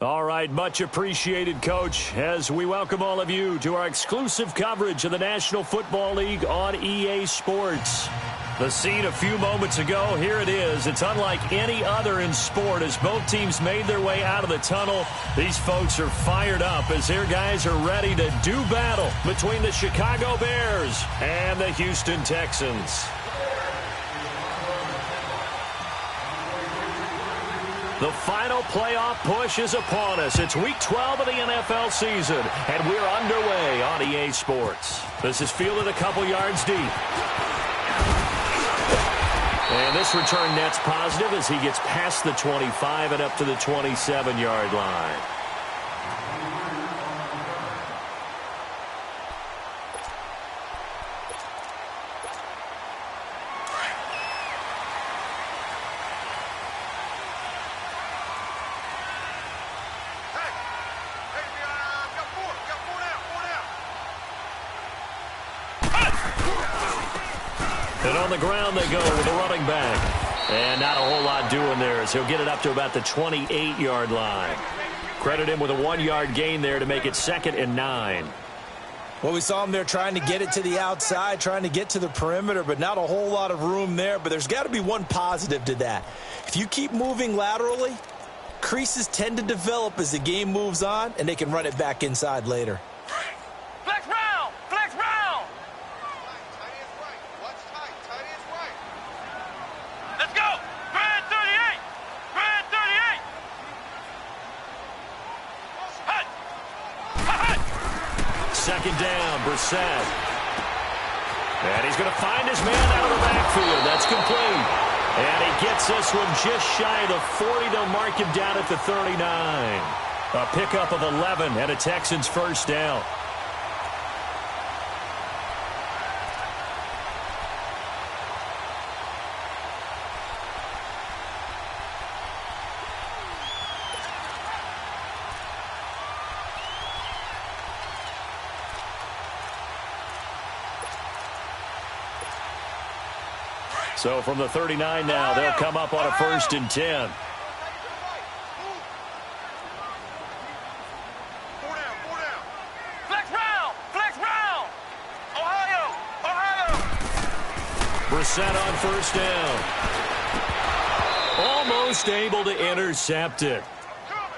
All right, much appreciated, Coach, as we welcome all of you to our exclusive coverage of the National Football League on EA Sports. The scene a few moments ago, here it is. It's unlike any other in sport as both teams made their way out of the tunnel. These folks are fired up as their guys are ready to do battle between the Chicago Bears and the Houston Texans. The final playoff push is upon us. It's Week 12 of the NFL season, and we're underway on EA Sports. This is fielded a couple yards deep. And this return net's positive as he gets past the 25 and up to the 27-yard line. And on the ground they go with a running back. And not a whole lot doing there as he'll get it up to about the 28-yard line. Credit him with a 1-yard gain there to make it 2nd and 9. Well, we saw him there trying to get it to the outside, trying to get to the perimeter, but not a whole lot of room there. But there's got to be one positive to that. If you keep moving laterally, creases tend to develop as the game moves on, and they can run it back inside later. Flex round! Flex round! Let's go! Brad 38! Brad 38! Hut! Hut! 2nd down, Brissett. And he's going to find his man out of the backfield. That's complete. And he gets this one just shy of the 40. They'll mark him down at the 39. A pickup of 11 and a Texans first down. So from the 39 now, they'll come up on a 1st and 10. Flex round! Flex round! Ohio! Ohio! Brissett on 1st down. Almost able to intercept it.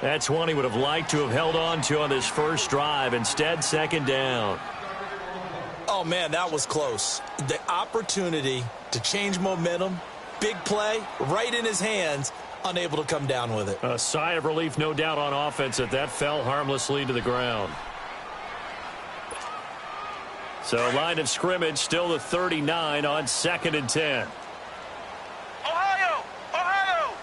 That's one he would have liked to have held on to on this first drive. Instead, 2nd down. Oh, man, that was close. The opportunity to change momentum, big play, right in his hands, unable to come down with it. A sigh of relief, no doubt, on offense that fell harmlessly to the ground. So line of scrimmage, still the 39 on 2nd and 10. Ohio! Ohio!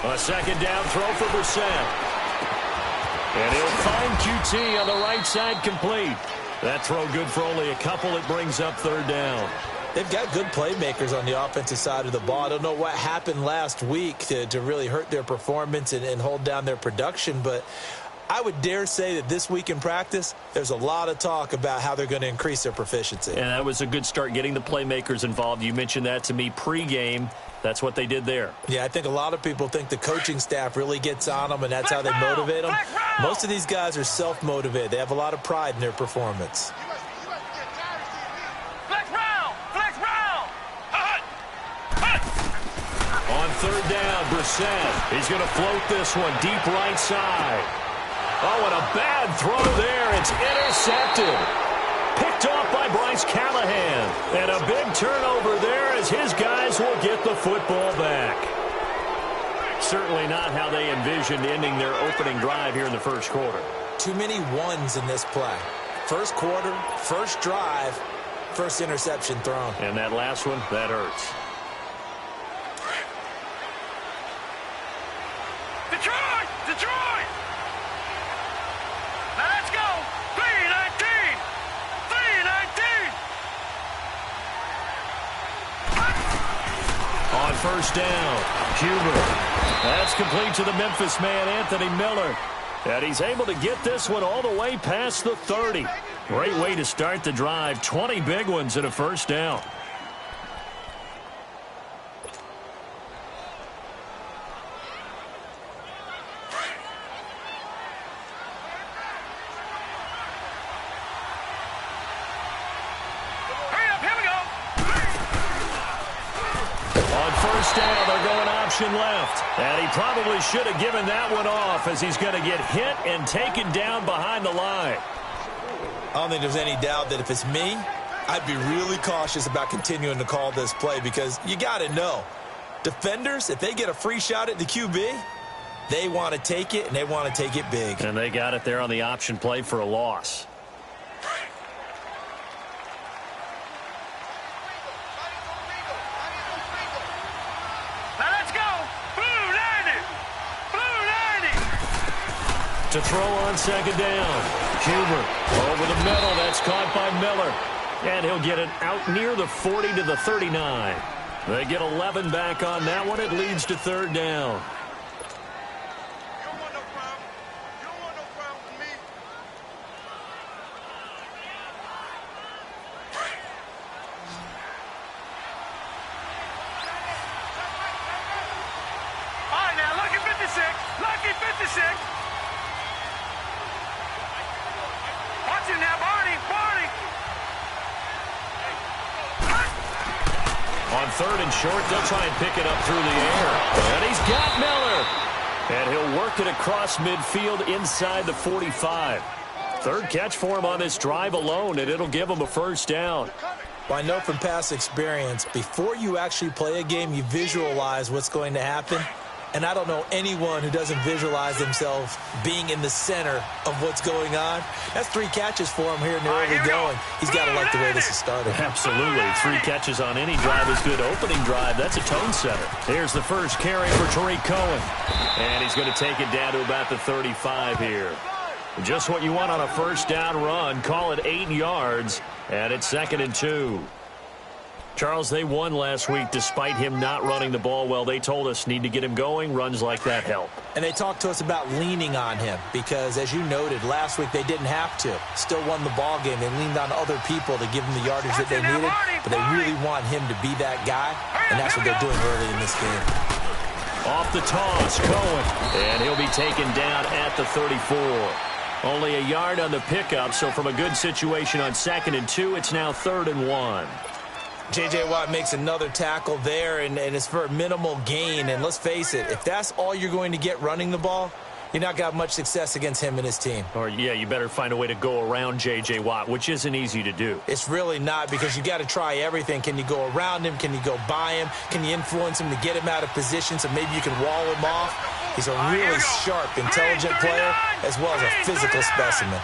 A 2nd down throw for Brissett. And he'll find QT on the right side, complete. That throw good for only a couple. It brings up 3rd down. They've got good playmakers on the offensive side of the ball. I don't know what happened last week to really hurt their performance and hold down their production, but I would dare say that this week in practice, there's a lot of talk about how they're going to increase their proficiency. And that was a good start, getting the playmakers involved. You mentioned that to me pregame. That's what they did there. Yeah, I think a lot of people think the coaching staff really gets on them, and that's how they motivate them. Most of these guys are self-motivated. They have a lot of pride in their performance. Flex round! Flex round! Hut! Hut! On 3rd down, Brissett. He's going to float this one deep right side. Oh, and a bad throw there. It's intercepted. Picked off by Bryce Callahan. And a big turnover there as his guys will get the football back. Certainly not how they envisioned ending their opening drive here in the first quarter. Too many ones in this play. First quarter, first drive, first interception thrown. And that last one, that hurts. Detroit! Detroit! Now let's go! 319! 319! On 1st down, Huber. That's complete to the Memphis man, Anthony Miller. And he's able to get this one all the way past the 30. Great way to start the drive. 20 big ones and a first down. Down, they're going option left. And he probably should have given that one off as he's going to get hit and taken down behind the line. I don't think there's any doubt that if it's me, I'd be really cautious about continuing to call this play because you got to know, defenders, if they get a free shot at the QB, they want to take it, and they want to take it big. And they got it there on the option play for a loss. To throw on second down. Huber over the middle. That's caught by Miller. And he'll get it out near the 40 to the 39. They get 11 back on that one. It leads to third down. All right, now, lucky 56. Lucky 56. Now, Barney. On third and short, they'll try and pick it up through the air. And he's got Miller. And he'll work it across midfield inside the 45. Third catch for him on this drive alone, and it'll give him a first down. Well, I know from past experience, before you actually play a game, you visualize what's going to happen. And I don't know anyone who doesn't visualize themselves being in the center of what's going on. That's 3 catches for him here in the early going. He's got to like the way this is started. Absolutely. 3 catches on any drive is good. Opening drive, that's a tone setter. Here's the first carry for Tariq Cohen. And he's going to take it down to about the 35 here. Just what you want on a first down run. Call it 8 yards. And it's 2nd and 2. Charles, they won last week despite him not running the ball well. They told us need to get him going. Runs like that help. And they talked to us about leaning on him because, as you noted, last week they didn't have to. Still won the ball game. They leaned on other people to give them the yardage that they needed. But they really want him to be that guy, and that's what they're doing early in this game. Off the toss, Cohen. And he'll be taken down at the 34. Only a yard on the pickup, so from a good situation on 2nd and 2, it's now 3rd and 1. J.J. Watt makes another tackle there, and it's for a minimal gain. And let's face it, if that's all you're going to get running the ball, you're not going to have much success against him and his team. Or, yeah, you better find a way to go around J.J. Watt, which isn't easy to do. It's really not because you got to try everything. Can you go around him? Can you go by him? Can you influence him to get him out of position so maybe you can wall him off? He's a really sharp, intelligent player as well as a physical specimen.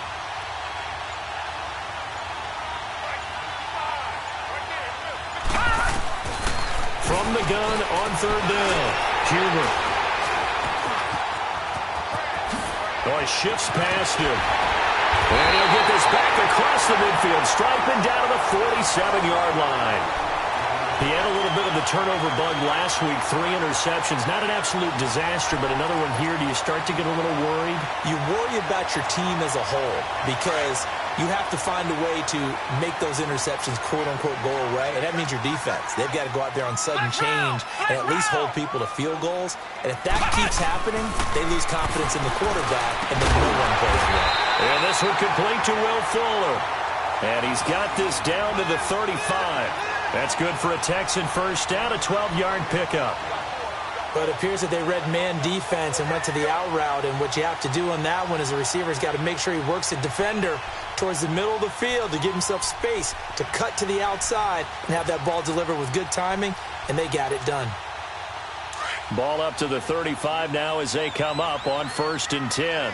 From the gun on 3rd down, Huber. Oh, he shifts past him. And he'll get this back across the midfield, striping down to the 47-yard line. He had a little bit of the turnover bug last week, 3 interceptions. Not an absolute disaster, but another one here. Do you start to get a little worried? You worry about your team as a whole because you have to find a way to make those interceptions, quote-unquote, go away, and that means your defense. They've got to go out there on sudden change and at least hold people to field goals. And if that keeps happening, they lose confidence in the quarterback, and then no one plays well. And this one complete to Will Fuller. And he's got this down to the 35. That's good for a Texan first down, a 12-yard pickup. But it appears that they read man defense and went to the out route, and what you have to do on that one is the receiver's got to make sure he works the defender towards the middle of the field to give himself space to cut to the outside and have that ball delivered with good timing, and they got it done. Ball up to the 35 now as they come up on 1st and 10.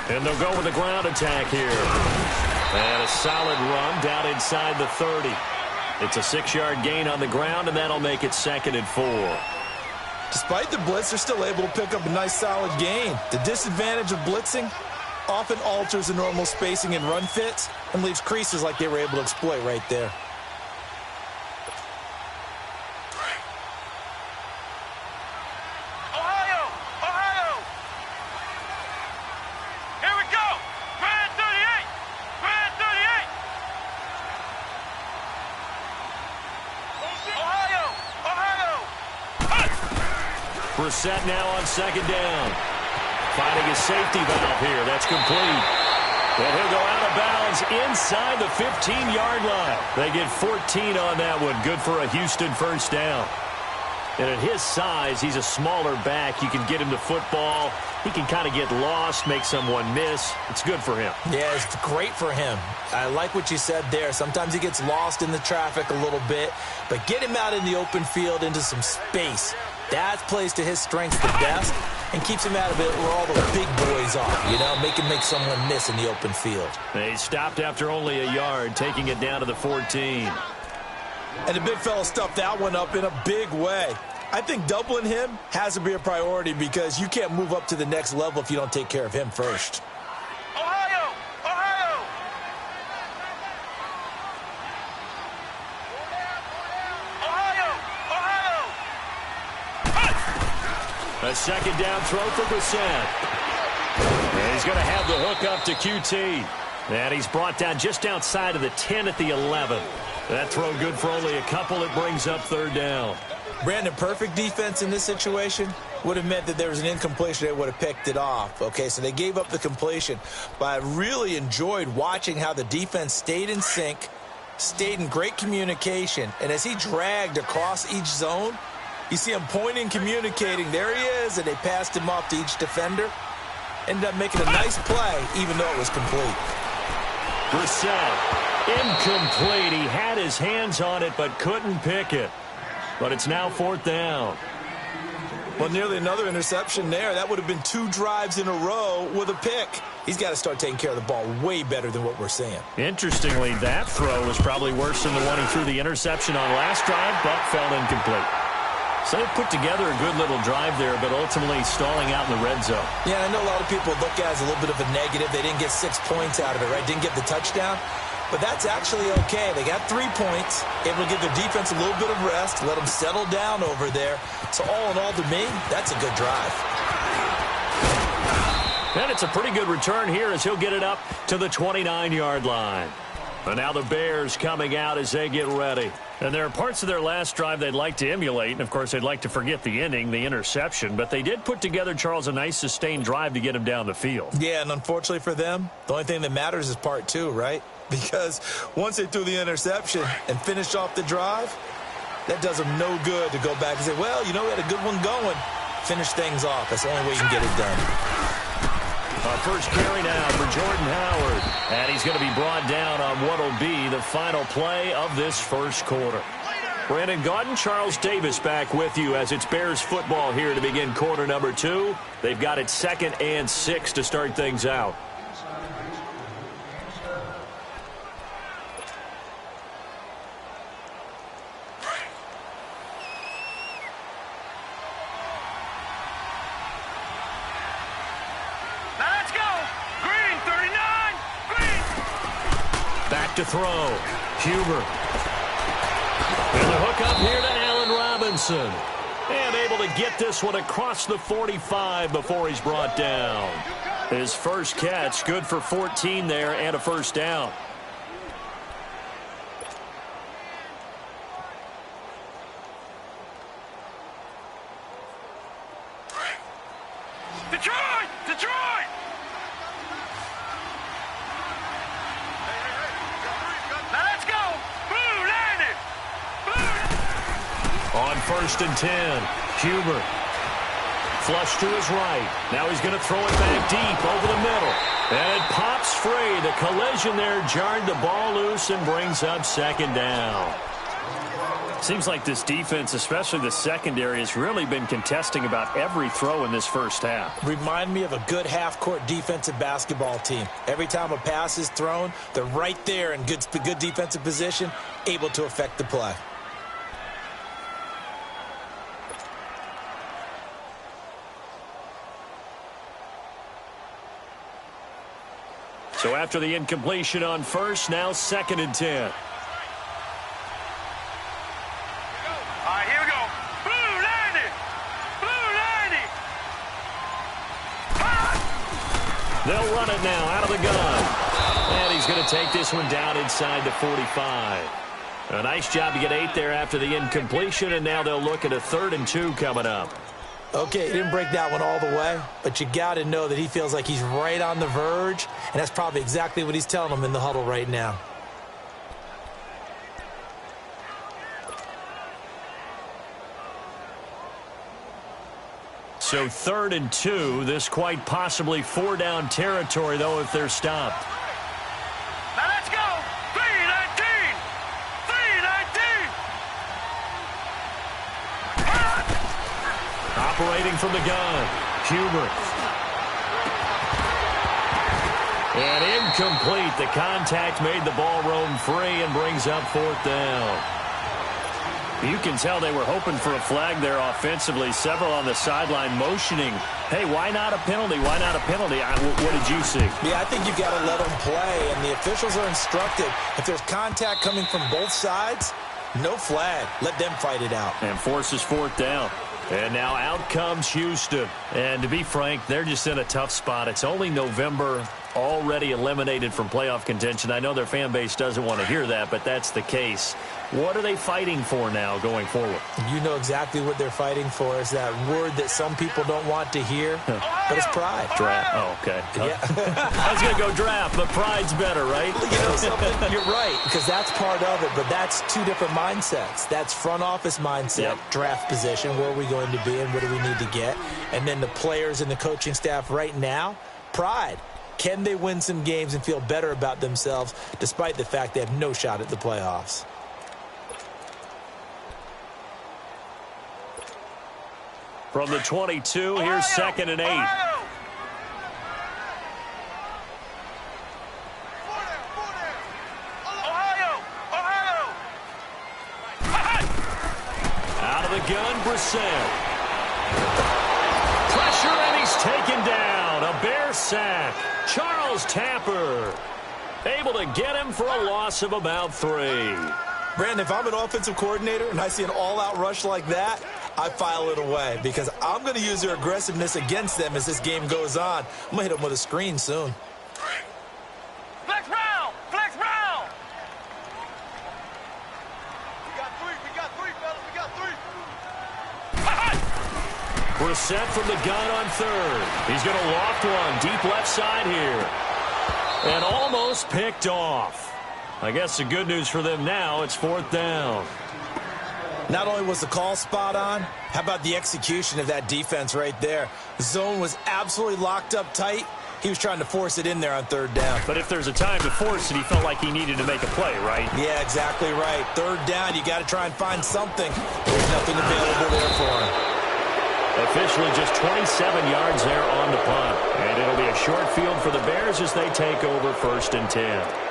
And they'll go with a ground attack here. And a solid run down inside the 30. It's a 6-yard gain on the ground, and that'll make it 2nd and 4. Despite the blitz, they're still able to pick up a nice solid gain. The disadvantage of blitzing often alters the normal spacing and run fits and leaves creases like they were able to exploit right there. Ohio, set now on second down. Finding his safety valve here. That's complete. And he'll go out of bounds inside the 15-yard line. They get 14 on that one. Good for a Houston first down. And at his size, he's a smaller back. You can get him to football. He can kind of get lost, make someone miss. It's good for him. Yeah, it's great for him. I like what you said there. Sometimes he gets lost in the traffic a little bit, but get him out in the open field into some space. That plays to his strengths the best and keeps him out of it where all the big boys are, you know, make him make someone miss in the open field. They stopped after only a yard, taking it down to the 14. And the big fella stuffed that one up in a big way. I think doubling him has to be a priority because you can't move up to the next level if you don't take care of him first. Ohio! Ohio! Ohio! Ohio! A second down throw for Brissett. And he's going to have the hook up to QT. And he's brought down just outside of the 10 at the 11. That throw good for only a couple. It brings up third down. Brandon, perfect defense in this situation would have meant that there was an incompletion. They would have picked it off. Okay, so they gave up the completion. But I really enjoyed watching how the defense stayed in sync, stayed in great communication. And as he dragged across each zone, you see him pointing, communicating. There he is, and they passed him off to each defender. Ended up making a nice play, even though it was complete. Brissett. Incomplete. He had his hands on it but couldn't pick it. But it's now fourth down. Well, nearly another interception there. That would have been 2 drives in a row with a pick. He's got to start taking care of the ball way better than what we're seeing. Interestingly, that throw was probably worse than the one he threw the interception on last drive, but fell incomplete. So they put together a good little drive there, but ultimately stalling out in the red zone. Yeah, I know a lot of people look at it as a little bit of a negative. They didn't get 6 points out of it, right? Didn't get the touchdown. But that's actually okay. They got 3 points, able to give their defense a little bit of rest, let them settle down over there. So all in all, to me, that's a good drive. And it's a pretty good return here as he'll get it up to the 29-yard line. And now the Bears coming out as they get ready. And there are parts of their last drive they'd like to emulate. And, of course, they'd like to forget the inning, the interception. But they did put together, Charles, a nice sustained drive to get him down the field. Yeah, and unfortunately for them, the only thing that matters is part 2, right? Because once they threw the interception and finished off the drive, that does them no good to go back and say, well, you know, we had a good one going. Finish things off. That's the only way you can get it done. Our first carry now for Jordan Howard. And he's going to be brought down on what will be the final play of this first quarter. Brandon Gaudin, Charles Davis back with you as it's Bears football here to begin quarter number 2. They've got it 2nd and 6 to start things out. To throw. Huber. And the hook up here to Allen Robinson. And able to get this one across the 45 before he's brought down. His first catch, good for 14 there and a first down. Detroit! Detroit! On 1st and 10, Huber. Flush to his right. Now he's going to throw it back deep over the middle. And it pops free. The collision there jarred the ball loose and brings up 2nd down. Seems like this defense, especially the secondary, has really been contesting about every throw in this first half. Remind me of a good half-court defensive basketball team. Every time a pass is thrown, they're right there in good defensive position, able to affect the play. So after the incompletion on 1st, now 2nd and 10. All right, here we go. Blue, land it. Blue, land it. They'll run it now out of the gun. And he's going to take this one down inside the 45. A nice job to get 8 there after the incompletion, and now they'll look at a 3rd and 2 coming up. Okay, he didn't break that one all the way, but you got to know that he feels like he's right on the verge, and that's probably exactly what he's telling them in the huddle right now. So 3rd and 2, this quite possibly 4-down territory, though, if they're stopped. Now let's go. 3-19. 3-19. Operating from the gun, Huber. And incomplete. The contact made the ball roam free and brings up 4th down. You can tell they were hoping for a flag there offensively. Several on the sideline motioning. Hey, why not a penalty? Why not a penalty? What did you see? Yeah, I think you've got to let them play, and the officials are instructed. If there's contact coming from both sides, no flag. Let them fight it out. And forces 4th down. And now out comes Houston. And to be frank, they're just in a tough spot. It's only November, already eliminated from playoff contention. I know their fan base doesn't want to hear that, but that's the case. What are they fighting for now going forward? You know exactly what they're fighting for. Is that word that some people don't want to hear, but it's pride. Draft. Oh, okay. Yeah. I was going to go draft, but pride's better, right? You know something? You're right, because that's part of it, but that's two different mindsets. That's front office mindset, draft position, where are we going to be and what do we need to get? And then the players and the coaching staff right now, pride. Can they win some games and feel better about themselves despite the fact they have no shot at the playoffs? From the 22, here's 2nd and 8. Out of the gun, Brissett. Pressure, and he's taken down. A Bear sack. Charles Tapper able to get him for a loss of about 3. Brandon, if I'm an offensive coordinator and I see an all-out rush like that, I file it away because I'm going to use their aggressiveness against them as this game goes on. I'm going to hit them with a screen soon. Flex round! Flex round! We got 3, fellas. We got 3. Brissett from the gun on 3rd. He's going to loft one deep left side here. And almost picked off. I guess the good news for them now, it's 4th down. Not only was the call spot on, how about the execution of that defense right there? The zone was absolutely locked up tight. He was trying to force it in there on 3rd down. But if there's a time to force it, he felt like he needed to make a play, right? Yeah, exactly right. 3rd down, you got to try and find something. There's nothing available there for him. Officially just 27 yards there on the punt. And it'll be a short field for the Bears as they take over 1st and 10.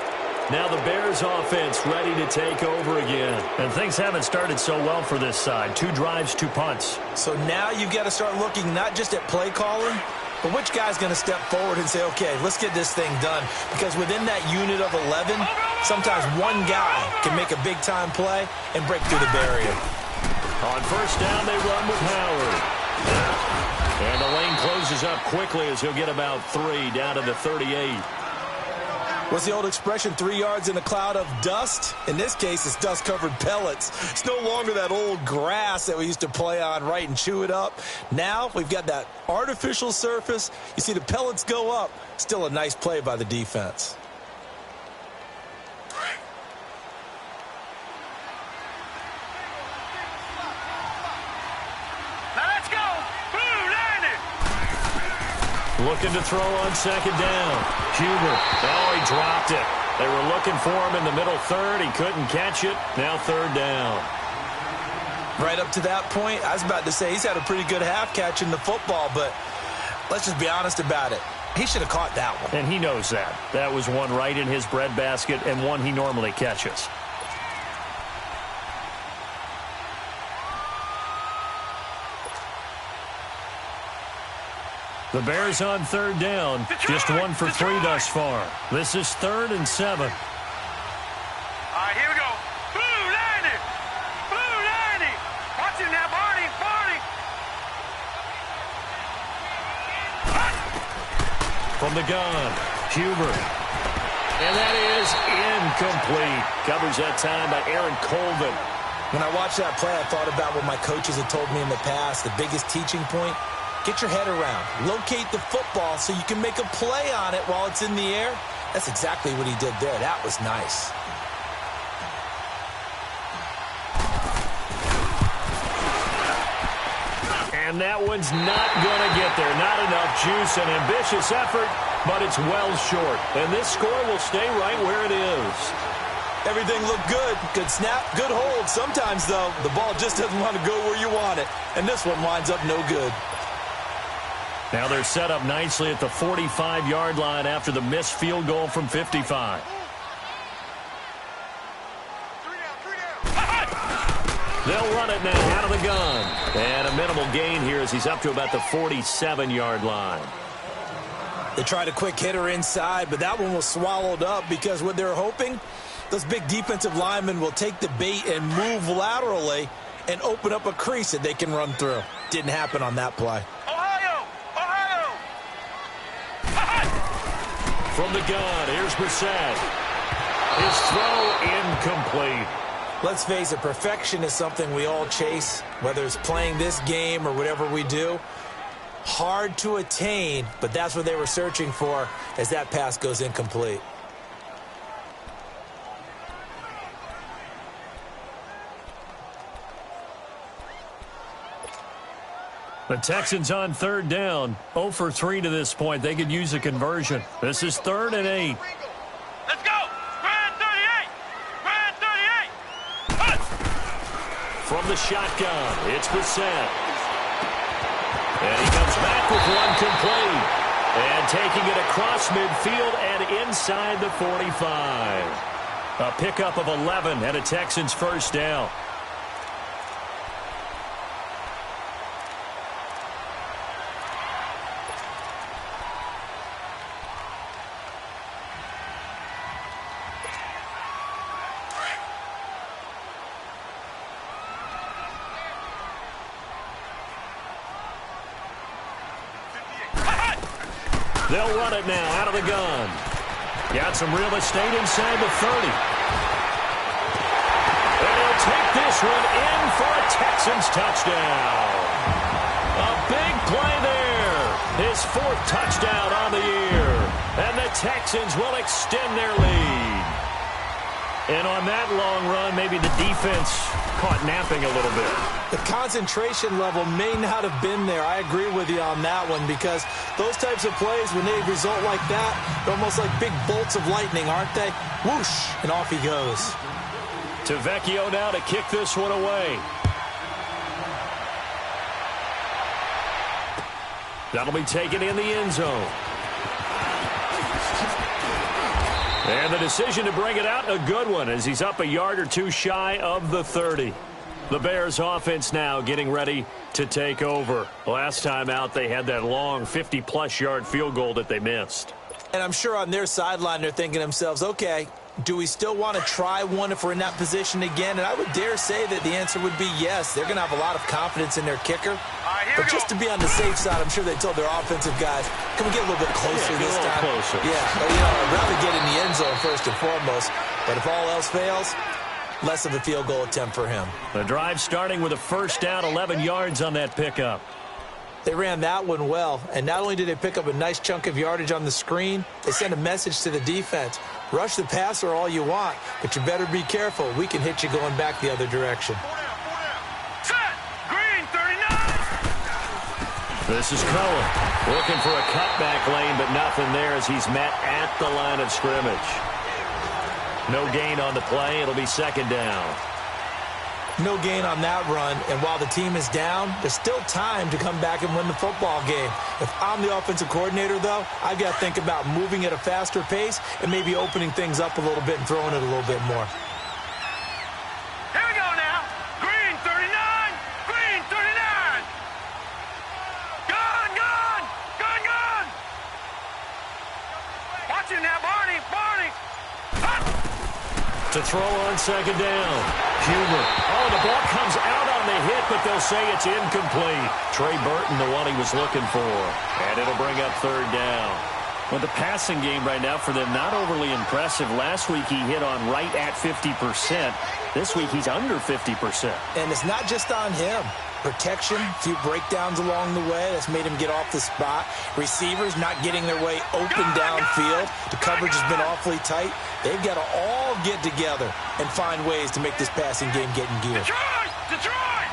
Now the Bears offense ready to take over again. And things haven't started so well for this side. 2 drives, 2 punts. So now you've got to start looking not just at play calling, but which guy's going to step forward and say, okay, let's get this thing done. Because within that unit of 11, sometimes one guy can make a big-time play and break through the barrier. On 1st down, they run with Howard. And the lane closes up quickly as he'll get about 3 down to the 38. What's the old expression, 3 yards in a cloud of dust? In this case, it's dust-covered pellets. It's no longer that old grass that we used to play on, right, and chew it up. Now we've got that artificial surface. You see the pellets go up. Still a nice play by the defense. Now let's go. Blue, landed. Looking to throw on 2nd down. Huber. Oh, he dropped it. They were looking for him in the middle 3rd. He couldn't catch it. Now 3rd down. Right up to that point, I was about to say he's had a pretty good half catching the football, but let's just be honest about it. He should have caught that one. And he knows that. That was one right in his breadbasket and one he normally catches. The Bears on 3rd down. Just 1 for 3 thus far. This is 3rd and 7. All right, here we go. Blue, landed. Blue, landed. Watch it now, Barney. From the gun, Huber. And that is incomplete. Covers that time by Aaron Colvin. When I watched that play, I thought about what my coaches had told me in the past. The biggest teaching point, get your head around. Locate the football so you can make a play on it while it's in the air. That's exactly what he did there. That was nice. And that one's not going to get there. Not enough juice. An ambitious effort, but it's well short. And this score will stay right where it is. Everything looked good. Good snap, good hold. Sometimes, though, the ball just doesn't want to go where you want it. And this one winds up no good. Now they're set up nicely at the 45-yard line after the missed field goal from 55. They'll run it now out of the gun. And a minimal gain here as he's up to about the 47-yard line. They tried a quick hitter inside, but that one was swallowed up because what they're hoping, those big defensive linemen will take the bait and move laterally and open up a crease that they can run through. Didn't happen on that play. Ohio! Ohio! From the gun, here's Brissett. His throw incomplete. Let's face it, perfection is something we all chase, whether it's playing this game or whatever we do. Hard to attain, but that's what they were searching for as that pass goes incomplete. The Texans on third down, 0 for 3 to this point. They could use a conversion. This is 3rd and 8. Let's go! Grand 38! Grand 38! Hut! From the shotgun, it's Brissett. And he comes back with one complete. And taking it across midfield and inside the 45. A pickup of 11 and a Texans first down. They'll run it now out of the gun. Got some real estate inside the 30. And he'll take this one in for a Texans touchdown. A big play there. His 4th touchdown on the year. And the Texans will extend their lead. And on that long run, maybe the defense caught napping a little bit. The concentration level may not have been there. I agree with you on that one because those types of plays, when they result like that, they're almost like big bolts of lightning, aren't they? Whoosh, and off he goes. To Vecchio now to kick this one away. That'll be taken in the end zone. And the decision to bring it out, a good one, as he's up a yard or two shy of the 30. The Bears offense now getting ready to take over. Last time out, they had that long 50-plus yard field goal that they missed. And I'm sure on their sideline, they're thinking to themselves, okay, do we still want to try one if we're in that position again? And I would dare say that the answer would be yes. They're going to have a lot of confidence in their kicker. But just to be on the safe side, I'm sure they told their offensive guys, can we get a little bit closer this time? Closer. Yeah, but, I'd rather get in the end zone first and foremost. But if all else fails, less of a field goal attempt for him. The drive starting with a first down, 11 yards on that pickup. They ran that one well, and not only did they pick up a nice chunk of yardage on the screen, they sent a message to the defense. Rush the passer all you want, but you better be careful. We can hit you going back the other direction. Set! Green 39! This is Cohen looking for a cutback lane, but nothing there as he's met at the line of scrimmage. No gain on the play. It'll be 2nd down. No gain on that run, and while the team is down, there's still time to come back and win the football game. If I'm the offensive coordinator, though, I've got to think about moving at a faster pace and maybe opening things up a little bit and throwing it a little bit more. Here we go now. Green 39! Green 39! Gone! Gone! Gone! Gone! Watch it now, Barney! Barney! Hut! To throw on 2nd down. Huber. Oh, the ball comes out on the hit, but they'll say it's incomplete. Trey Burton, the one he was looking for. And it'll bring up 3rd down. Well, the passing game right now for them, not overly impressive. Last week he hit on right at 50%. This week he's under 50%. And it's not just on him. Protection, a few breakdowns along the way. That's made him get off the spot. Receivers not getting their way open downfield. The coverage has been awfully tight. They've got to all get together and find ways to make this passing game get in gear. Detroit!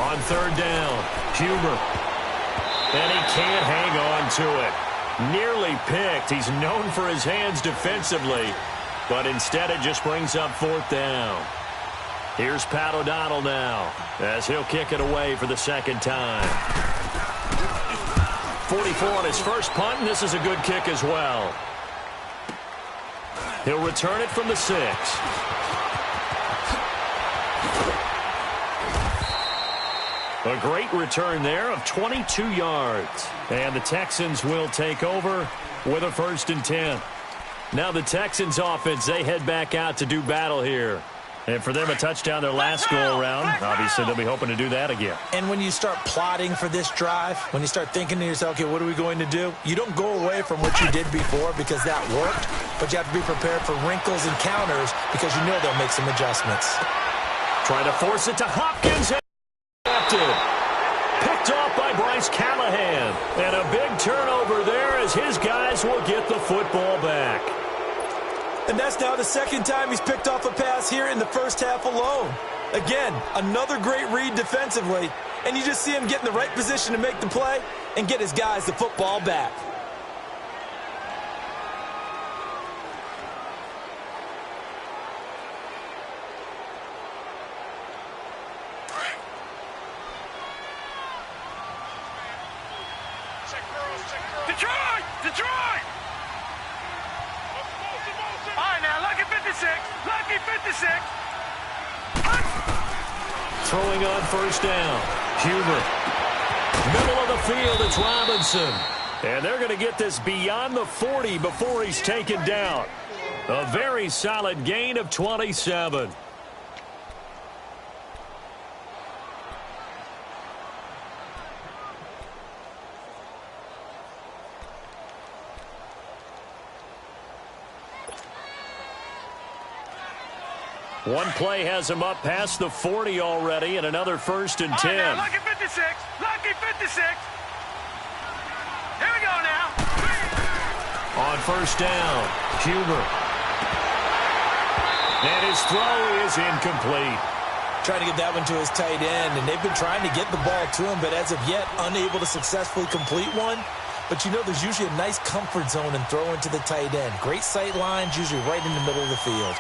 On third down, Huber. And he can't hang on to it. Nearly picked. He's known for his hands defensively, but instead it just brings up fourth down. Here's Pat O'Donnell now, as he'll kick it away for the second time. 44 on his first punt, and this is a good kick as well. He'll return it from the 6. A great return there of 22 yards. And the Texans will take over with a 1st and 10. Now the Texans offense, they head back out to do battle here. And for them, a touchdown their last go-around. Obviously, they'll be hoping to do that again. And when you start plotting for this drive, when you start thinking to yourself, okay, what are we going to do? You don't go away from what you did before because that worked, but you have to be prepared for wrinkles and counters because you know they'll make some adjustments. Trying to force it to Hopkins. Picked off by Bryce Callahan. And a big turnover there as his guys will get the football back. And that's now the second time he's picked off a pass here in the first half alone. Again, another great read defensively. And you just see him get in the right position to make the play and get his guys the football back. Detroit! All right, now, lucky 56. Lucky 56. Throwing on first down. Huber. Middle of the field, it's Robinson. And they're going to get this beyond the 40 before he's taken down. A very solid gain of 27. One play has him up past the 40 already, and another 1st and 10. Now, lucky 56. Lucky 56. Here we go now. On first down, Huber. And his throw is incomplete. Trying to get that one to his tight end, and they've been trying to get the ball to him, but as of yet, unable to successfully complete one. But you know there's usually a nice comfort zone in throwing to the tight end. Great sight lines, usually right in the middle of the field.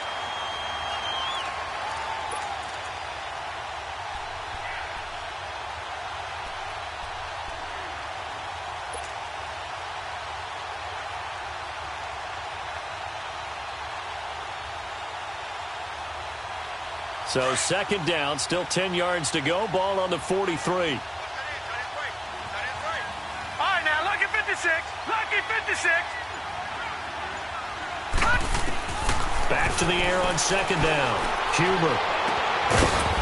So second down, still 10 yards to go. Ball on the 43. All right, now, lucky 56. Lucky 56. Back to the air on second down. Huber.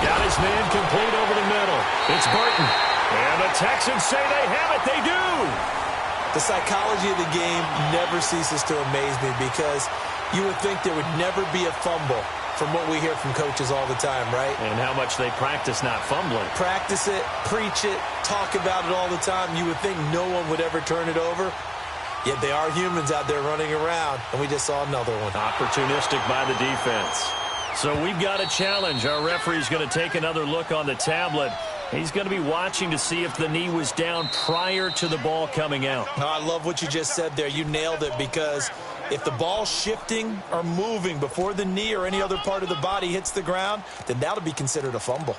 Got his man complete over the middle. It's Burton. And the Texans say they have it. They do. The psychology of the game never ceases to amaze me because you would think there would never be a fumble from what we hear from coaches all the time, right? And how much they practice not fumbling. Practice it, preach it, talk about it all the time. You would think no one would ever turn it over. Yet they are humans out there running around, and we just saw another one. Opportunistic by the defense. So we've got a challenge. Our referee's going to take another look on the tablet. He's going to be watching to see if the knee was down prior to the ball coming out. No, I love what you just said there. You nailed it because if the ball's shifting or moving before the knee or any other part of the body hits the ground, then that'll be considered a fumble.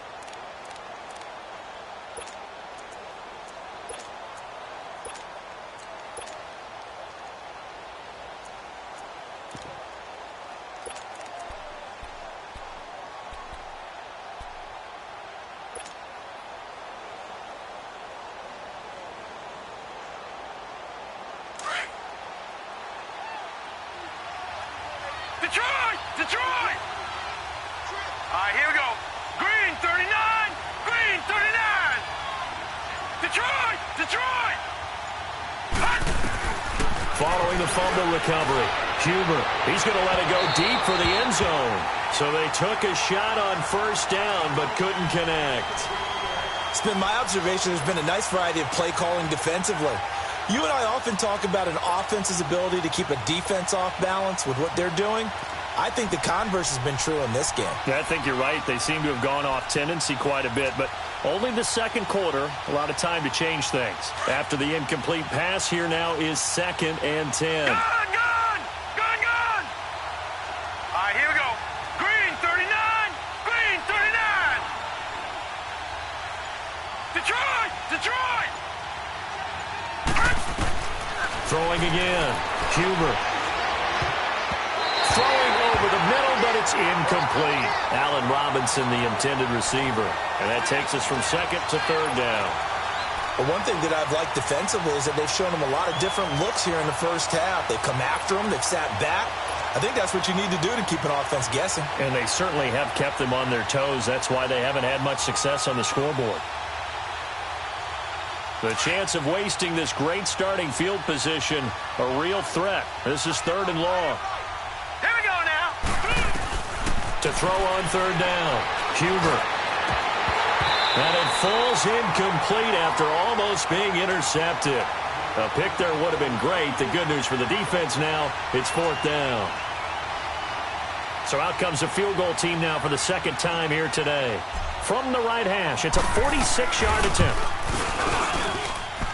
Detroit! All right, here we go. Green, 39. Green, 39. Detroit! following the fumble recovery. Huber, he's going to let it go deep for the end zone. So they took a shot on first down but couldn't connect. It's been my observation there's been a nice variety of play calling defensively. You and I often talk about an offense's ability to keep a defense off balance with what they're doing. I think the converse has been true in this game. Yeah, I think you're right. They seem to have gone off tendency quite a bit, but only the second quarter, a lot of time to change things. After the incomplete pass, here now is 2nd and 10. Gun! All right, here we go. Green 39. Green 39. Detroit! Throwing again. Huber. Throwing over the middle, but it's incomplete. Allen Robinson, the intended receiver. And that takes us from 2nd to 3rd down. Well, one thing that I've liked defensively is that they've shown them a lot of different looks here in the first half. They've come after them. They've sat back. I think that's what you need to do to keep an offense guessing. And they certainly have kept them on their toes. That's why they haven't had much success on the scoreboard. The chance of wasting this great starting field position, a real threat. This is 3rd and long. Here we go now. To throw on 3rd down. Huber. And it falls incomplete after almost being intercepted. A pick there would have been great. The good news for the defense now, it's 4th down. So out comes a field goal team now for the 2nd time here today. From the right hash, it's a 46-yard attempt.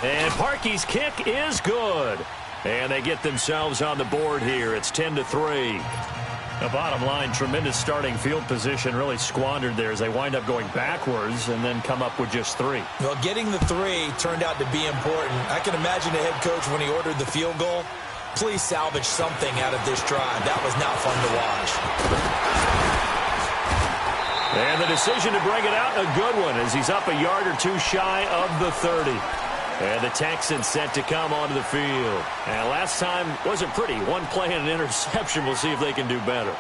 And Parkey's kick is good. And they get themselves on the board here. It's 10-3. The bottom line, tremendous starting field position, really squandered there as they wind up going backwards and then come up with just 3. Well, getting the 3 turned out to be important. I can imagine the head coach when he ordered the field goal. Please salvage something out of this drive. That was not fun to watch. And the decision to bring it out, a good one, as he's up a yard or 2 shy of the 30. And the Texans set to come onto the field. And last time wasn't pretty. One play and an interception. We'll see if they can do better.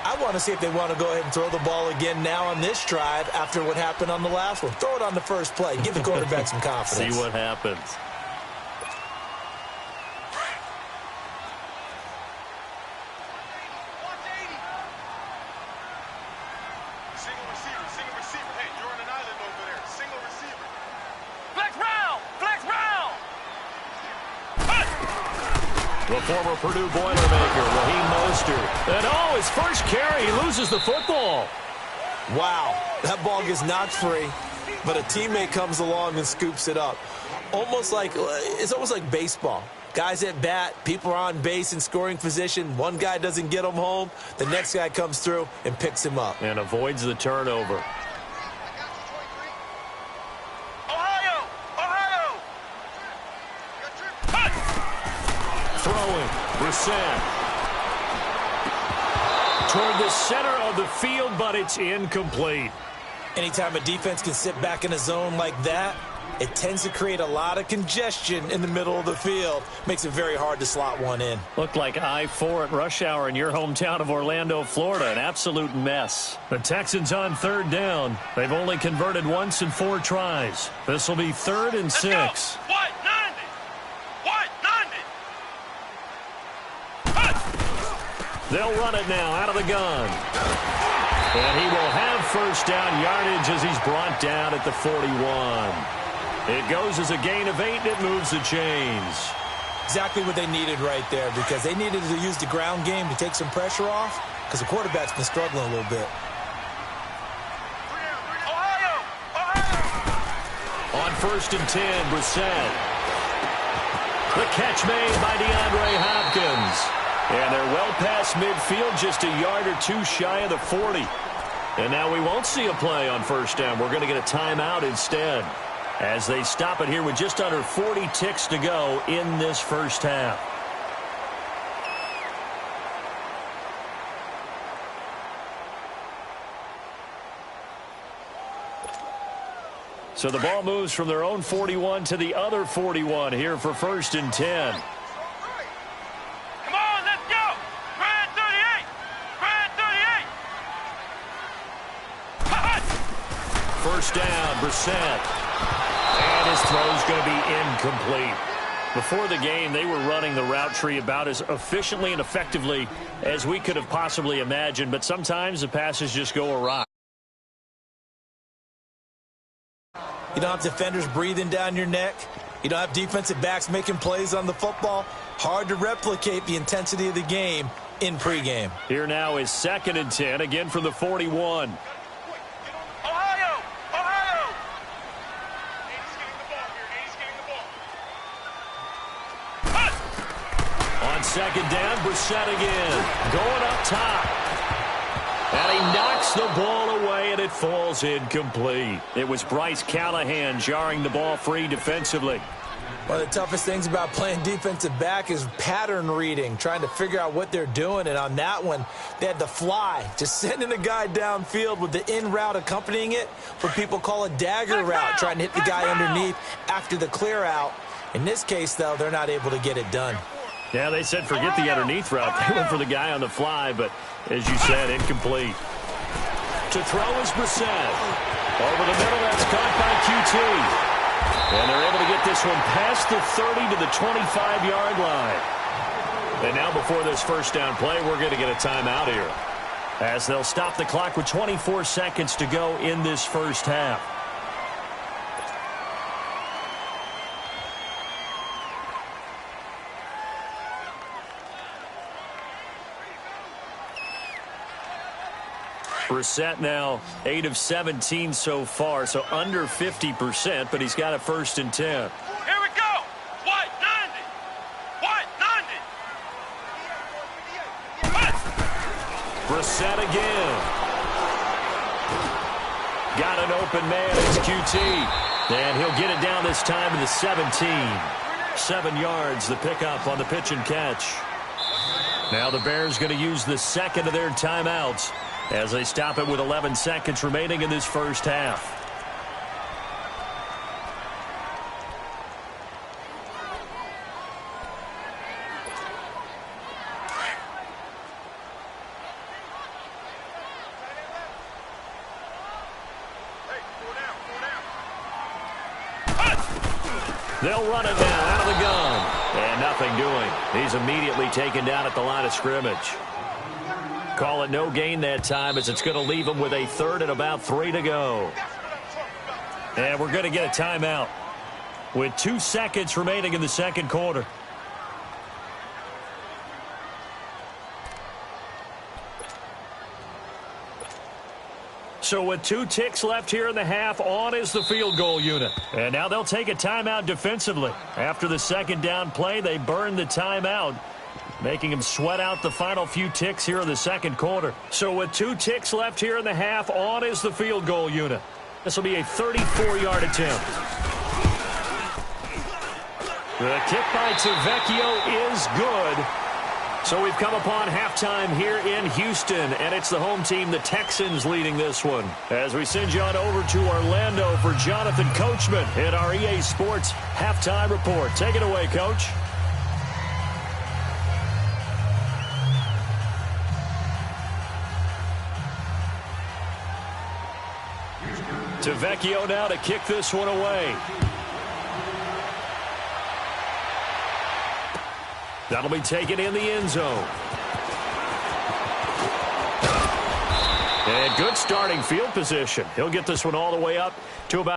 I want to see if they want to go ahead and throw the ball again now on this drive after what happened on the last one. Throw it on the first play. Give the quarterback some confidence. See what happens. Single receiver. Hey, you're on an island over there. Single receiver. Flex round. The former Purdue Boilermaker, Raheem Mostert. And his first carry, he loses the football. Wow, that ball gets knocked free, but a teammate comes along and scoops it up. It's almost like baseball. Guys at bat, people are on base in scoring position. One guy doesn't get him home. The next guy comes through and picks him up. And avoids the turnover. Throwing, Brissett. Toward the center of the field, but it's incomplete. Anytime a defense can sit back in a zone like that, it tends to create a lot of congestion in the middle of the field. Makes it very hard to slot one in. Looked like I-4 at rush hour in your hometown of Orlando, Florida. An absolute mess. The Texans on 3rd down. They've only converted once in 4 tries. This will be 3rd and 6. White 90. They'll run it now out of the gun. And he will have first down yardage as he's brought down at the 41. It goes as a gain of 8, and it moves the chains. Exactly what they needed right there, because they needed to use the ground game to take some pressure off, because the quarterback's been struggling a little bit. On 1st and 10, Brissett. The catch made by DeAndre Hopkins. And they're well past midfield, just a yard or 2 shy of the 40. And now we won't see a play on 1st down. We're going to get a timeout instead, as they stop it here with just under 40 ticks to go in this first half. So the ball moves from their own 41 to the other 41 here for 1st and 10. Come on, let's go. Grand 38. Grand 38. 1st down, Brissett. And his throw's going to be incomplete. Before the game, they were running the route tree about as efficiently and effectively as we could have possibly imagined, but sometimes the passes just go awry. You don't have defenders breathing down your neck. You don't have defensive backs making plays on the football. Hard to replicate the intensity of the game in pregame. Here now is 2nd and 10, again from the 41. Ohio! Ohio! On 2nd down, Brissett again. Going up top. And he knocks the ball away, and it falls incomplete. It was Bryce Callahan jarring the ball free defensively. One of the toughest things about playing defensive back is pattern reading, trying to figure out what they're doing. And on that one, they had the fly, just sending a guy downfield with the in route accompanying it, what people call a dagger route, trying to hit the guy underneath after the clear out. In this case, though, they're not able to get it done. Yeah, they said forget the underneath route. They went for the guy on the fly, but as you said, incomplete. To throw is Brissett. Over the middle, that's caught by QT. And they're able to get this one past the 30 to the 25-yard line. And now before this first down play, we're going to get a timeout here, as they'll stop the clock with 24 seconds to go in this first half. Brissett now 8 of 17 so far, so under 50%, but he's got a 1st and 10. Here we go! White 90! White 90! Brissett again. Got an open man. It's QT. And he'll get it down this time to the 17. 7 yards, the pickup on the pitch and catch. Now the Bears going to use the second of their timeouts as they stop it with 11 seconds remaining in this first half. They'll run it now out of the gun. And nothing doing. He's immediately taken down at the line of scrimmage. Call it no gain that time, as it's going to leave him with a 3rd and about 3 to go. And we're going to get a timeout with 2 seconds remaining in the second quarter. So with 2 ticks left here in the half, on is the field goal unit. And now they'll take a timeout defensively. After the second down play, they burn the timeout, making him sweat out the final few ticks here in the second quarter. So with 2 ticks left here in the half, on is the field goal unit. This will be a 34-yard attempt. The kick by Tavecchio is good. So we've come upon halftime here in Houston, and it's the home team, the Texans, leading this one. As we send you on over to Orlando for Jonathan Coachman in our EA Sports Halftime Report. Take it away, Coach. Tavecchio now to kick this one away. That'll be taken in the end zone. And good starting field position. He'll get this one all the way up to about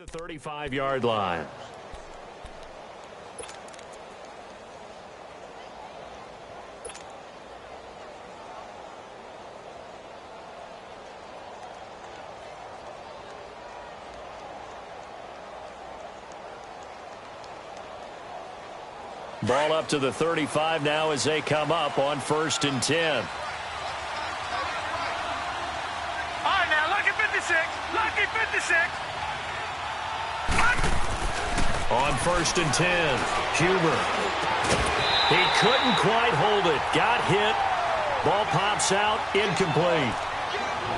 The 35-yard line. Ball up to the 35 now as they come up on 1st and 10. All right, now, lucky 56. Lucky 56. On 1st and 10, Huber. He couldn't quite hold it. Got hit. Ball pops out. Incomplete.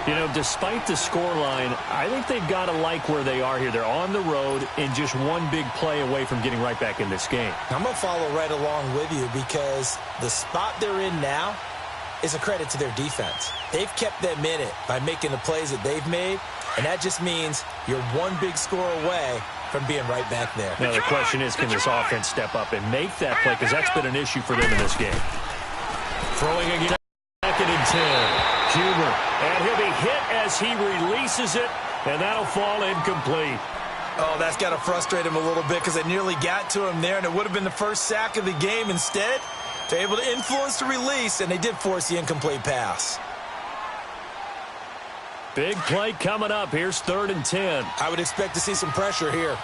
You know, despite the scoreline, I think they've got to like where they are here. They're on the road and just one big play away from getting right back in this game. I'm going to follow right along with you because the spot they're in now is a credit to their defense. They've kept them in it by making the plays that they've made, and that just means you're one big score away from being right back there. Now, the question is, can this offense step up and make that play? Because that's been an issue for them in this game. Throwing again, 2nd and 10. Huber, and he'll be hit as he releases it, and that'll fall incomplete. Oh, that's got to frustrate him a little bit because they nearly got to him there, and it would have been the first sack of the game. Instead, they're able to influence the release, and they did force the incomplete pass. Big play coming up. Here's 3rd and 10. I would expect to see some pressure here.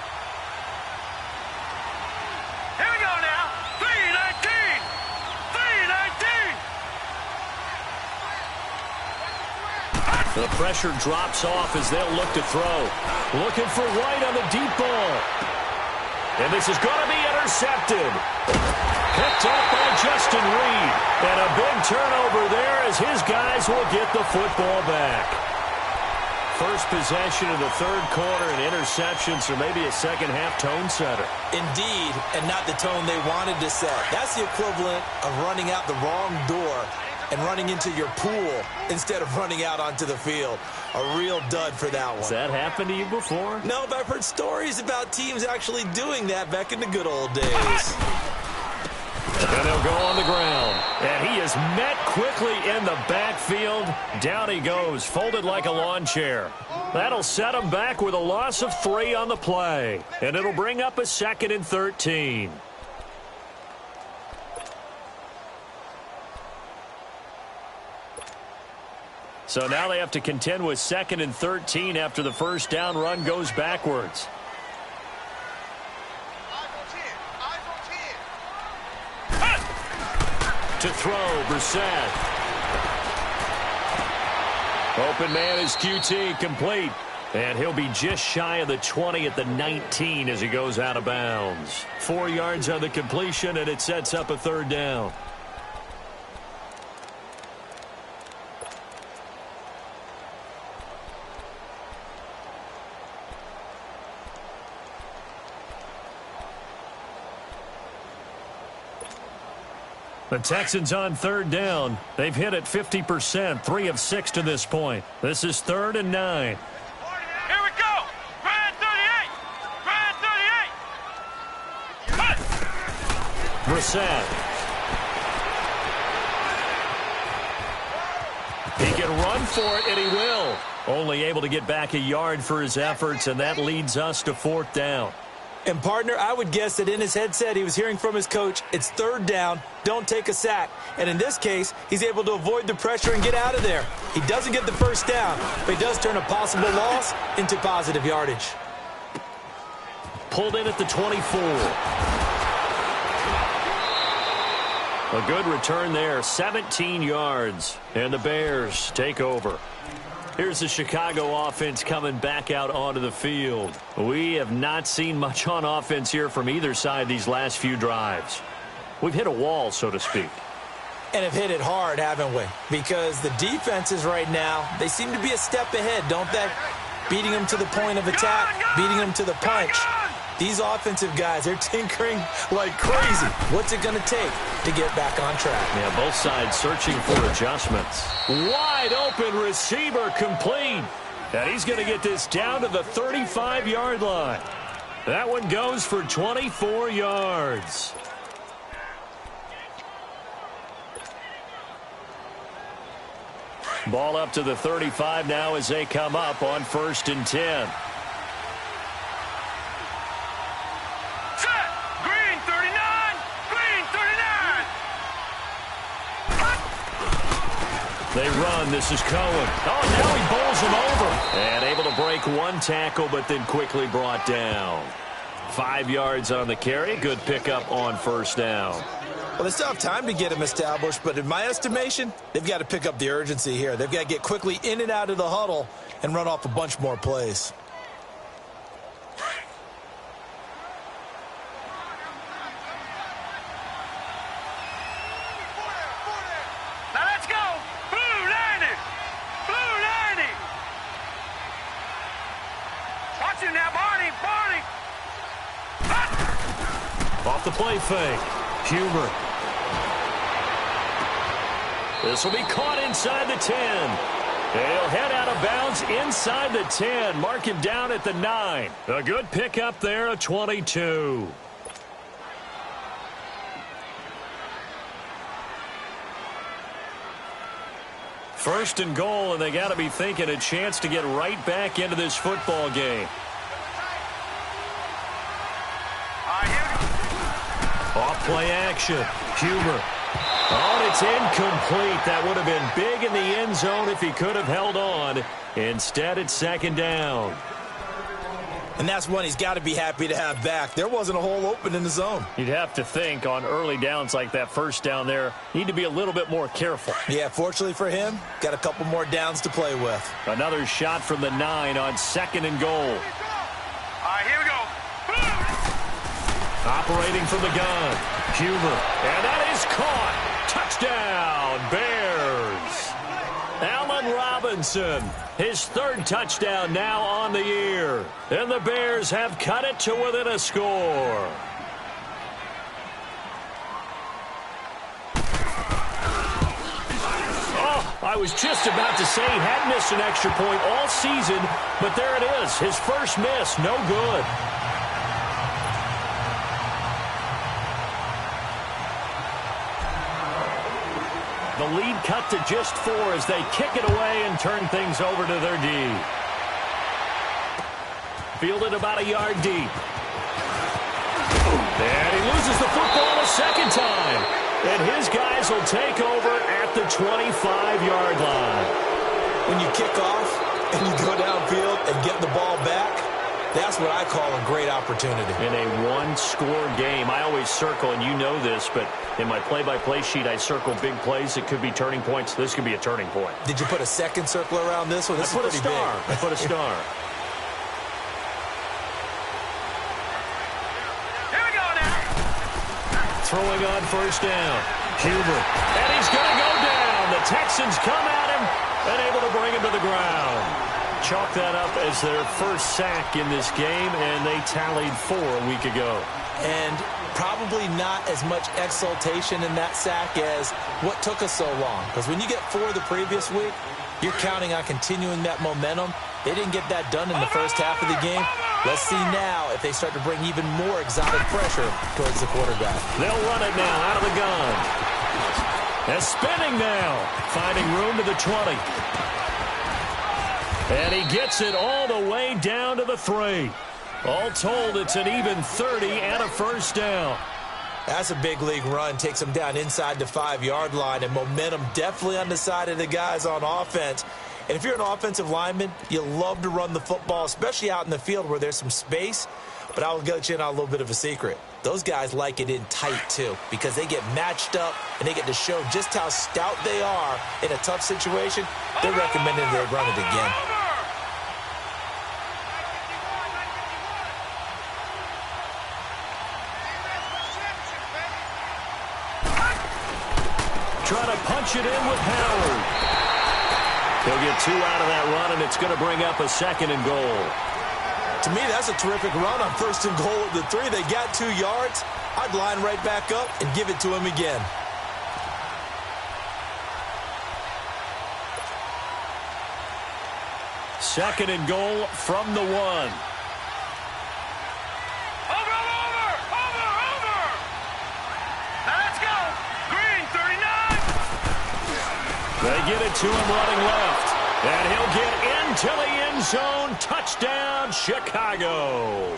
Here we go now. 3-19. 3-19. The pressure drops off as they'll look to throw. Looking for White on the deep ball. And this is going to be intercepted. Picked up by Justin Reed. And a big turnover there as his guys will get the football back. First possession of the 3rd quarter and interception, so maybe a second-half tone setter. Indeed, and not the tone they wanted to set. That's the equivalent of running out the wrong door and running into your pool instead of running out onto the field. A real dud for that one. Has that happened to you before? No, but I've heard stories about teams actually doing that back in the good old days. And they'll go on the ground. And he is met quickly in the backfield. Down he goes, folded like a lawn chair. That'll set him back with a loss of 3 on the play. And it'll bring up a 2nd and 13. So now they have to contend with 2nd and 13 after the first down run goes backwards. To throw, Brissett. Open man is QT, complete. And he'll be just shy of the 20 at the 19 as he goes out of bounds. 4 yards on the completion, and it sets up a 3rd down. The Texans on 3rd down. They've hit it 50%, 3 of 6 to this point. This is 3rd and 9. Here we go. Grand 38. Grand 38. Brissett. He can run for it, and he will. Only able to get back a yard for his efforts, and that leads us to 4th down. And, partner, I would guess that in his headset he was hearing from his coach, it's 3rd down, don't take a sack. And in this case, he's able to avoid the pressure and get out of there. He doesn't get the first down, but he does turn a possible loss into positive yardage. Pulled in at the 24. A good return there, 17 yards. And the Bears take over. Here's the Chicago offense coming back out onto the field. We have not seen much on offense here from either side these last few drives. We've hit a wall, so to speak. And have hit it hard, haven't we? Because the defenses right now, they seem to be a step ahead, don't they? Beating them to the point of attack, beating them to the punch. These offensive guys, they're tinkering like crazy. What's it going to take to get back on track? Yeah, both sides searching for adjustments. Wide open receiver complete. And he's going to get this down to the 35-yard line. That one goes for 24 yards. Ball up to the 35 now as they come up on 1st and 10. run. This is Cohen. Oh, now he bowls him over. And able to break one tackle, but then quickly brought down. 5 yards on the carry. Good pickup on first down. Well, they still have time to get him established, but in my estimation, they've got to pick up the urgency here. They've got to get quickly in and out of the huddle and run off a bunch more plays. Now let's go. Blue 90. Blue 90. Watch him now, Barney. Barney. Off the play fake. Huber. This will be caught inside the 10. He'll head out of bounds inside the 10. Mark him down at the 9. A good pickup there, a 22. First and goal, and they got to be thinking a chance to get right back into this football game. Off play action. Huber. Oh, and it's incomplete. That would have been big in the end zone if he could have held on. Instead, it's second down. And that's one he's got to be happy to have back. There wasn't a hole open in the zone. You'd have to think on early downs like that first down there, need to be a little bit more careful. Yeah, fortunately for him, got a couple more downs to play with. Another shot from the 9 on second and goal. All right, here we go. Operating from the gun. Huber. And that is caught. Touchdown, Bears. Allen Robinson, his third touchdown now on the year. And the Bears have cut it to within a score. Oh, I was just about to say he hadn't missed an extra point all season, but there it is. His first miss, no good. The lead cut to just 4 as they kick it away and turn things over to their D. Fielded about a yard deep. And he loses the football a second time. And his guys will take over at the 25-yard line. When you kick off and you go downfield and get the ball back, that's what I call a great opportunity. In a one-score game, I always circle, and you know this, but in my play-by-play sheet, I circle big plays. It could be turning points. This could be a turning point. Did you put a second circle around this one? This I put is a pretty star. big. I put a star. Here we go now. Throwing on first down. Huber. And he's going to go down. The Texans come at him and able to bring him to the ground. Chalk that up as their first sack in this game, and they tallied 4 a week ago. And probably not as much exultation in that sack as what took us so long. Because when you get 4 the previous week, you're counting on continuing that momentum. They didn't get that done in the first half of the game. Let's see now if they start to bring even more exotic pressure towards the quarterback. They'll run it now out of the gun. They're spinning now, finding room to the 20. And he gets it all the way down to the 3. All told, it's an even 30 and a first down. That's a big league run. Takes them down inside the 5-yard line, and momentum definitely on the side of the guys on offense. And if you're an offensive lineman, you love to run the football, especially out in the field where there's some space. But I will get you in on a little bit of a secret. Those guys like it in tight, too, because they get matched up and they get to show just how stout they are in a tough situation. They're recommending they run it again. Trying to punch it in with Howard. He'll get 2 out of that run, and it's going to bring up a second and goal. To me, that's a terrific run on first and goal at the 3. They got 2 yards. I'd line right back up and give it to him again. Second and goal from the 1. Over. Now let's go. Green, 39. They get it to him running left. And he'll get into the end zone. Touchdown, Chicago.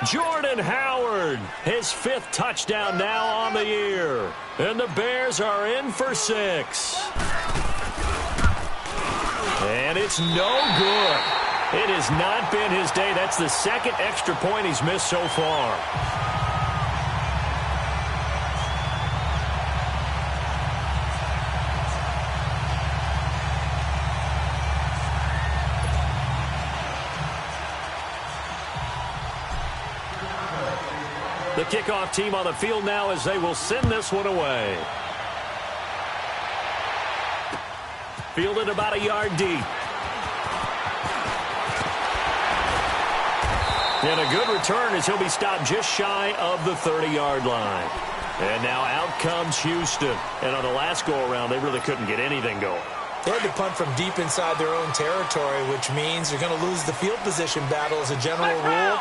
Jordan Howard, his 5th touchdown now on the year. And the Bears are in for 6. And it's no good. It has not been his day. That's the second extra point he's missed so far. The kickoff team on the field now as they will send this one away. Fielded about a yard deep. And a good return as he'll be stopped just shy of the 30-yard line. And now out comes Houston. And on the last go-around, they really couldn't get anything going. They had to punt from deep inside their own territory, which means you're going to lose the field position battle as a general rule.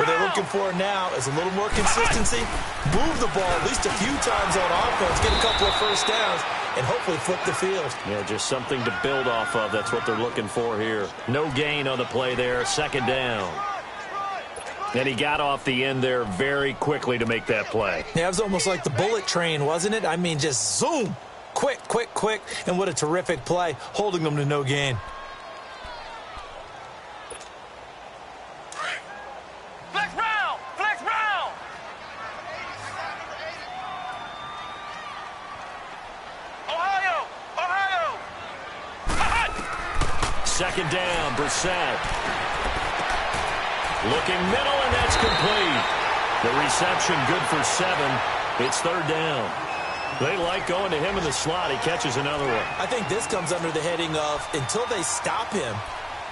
What they're looking for now is a little more consistency, move the ball at least a few times on offense, get a couple of first downs, and hopefully flip the field. Yeah, just something to build off of. That's what they're looking for here. No gain on the play there, second down. And he got off the end there very quickly to make that play. Yeah, it was almost like the bullet train, wasn't it? I mean, just zoom. Quick, quick, quick. And what a terrific play, holding them to no gain. Flex round! Flex round! Ohio! Ohio! Second down, Brissett. Looking middle, and that's complete. The reception good for 7. It's third down. They like going to him in the slot. He catches another one. I think this comes under the heading of until they stop him,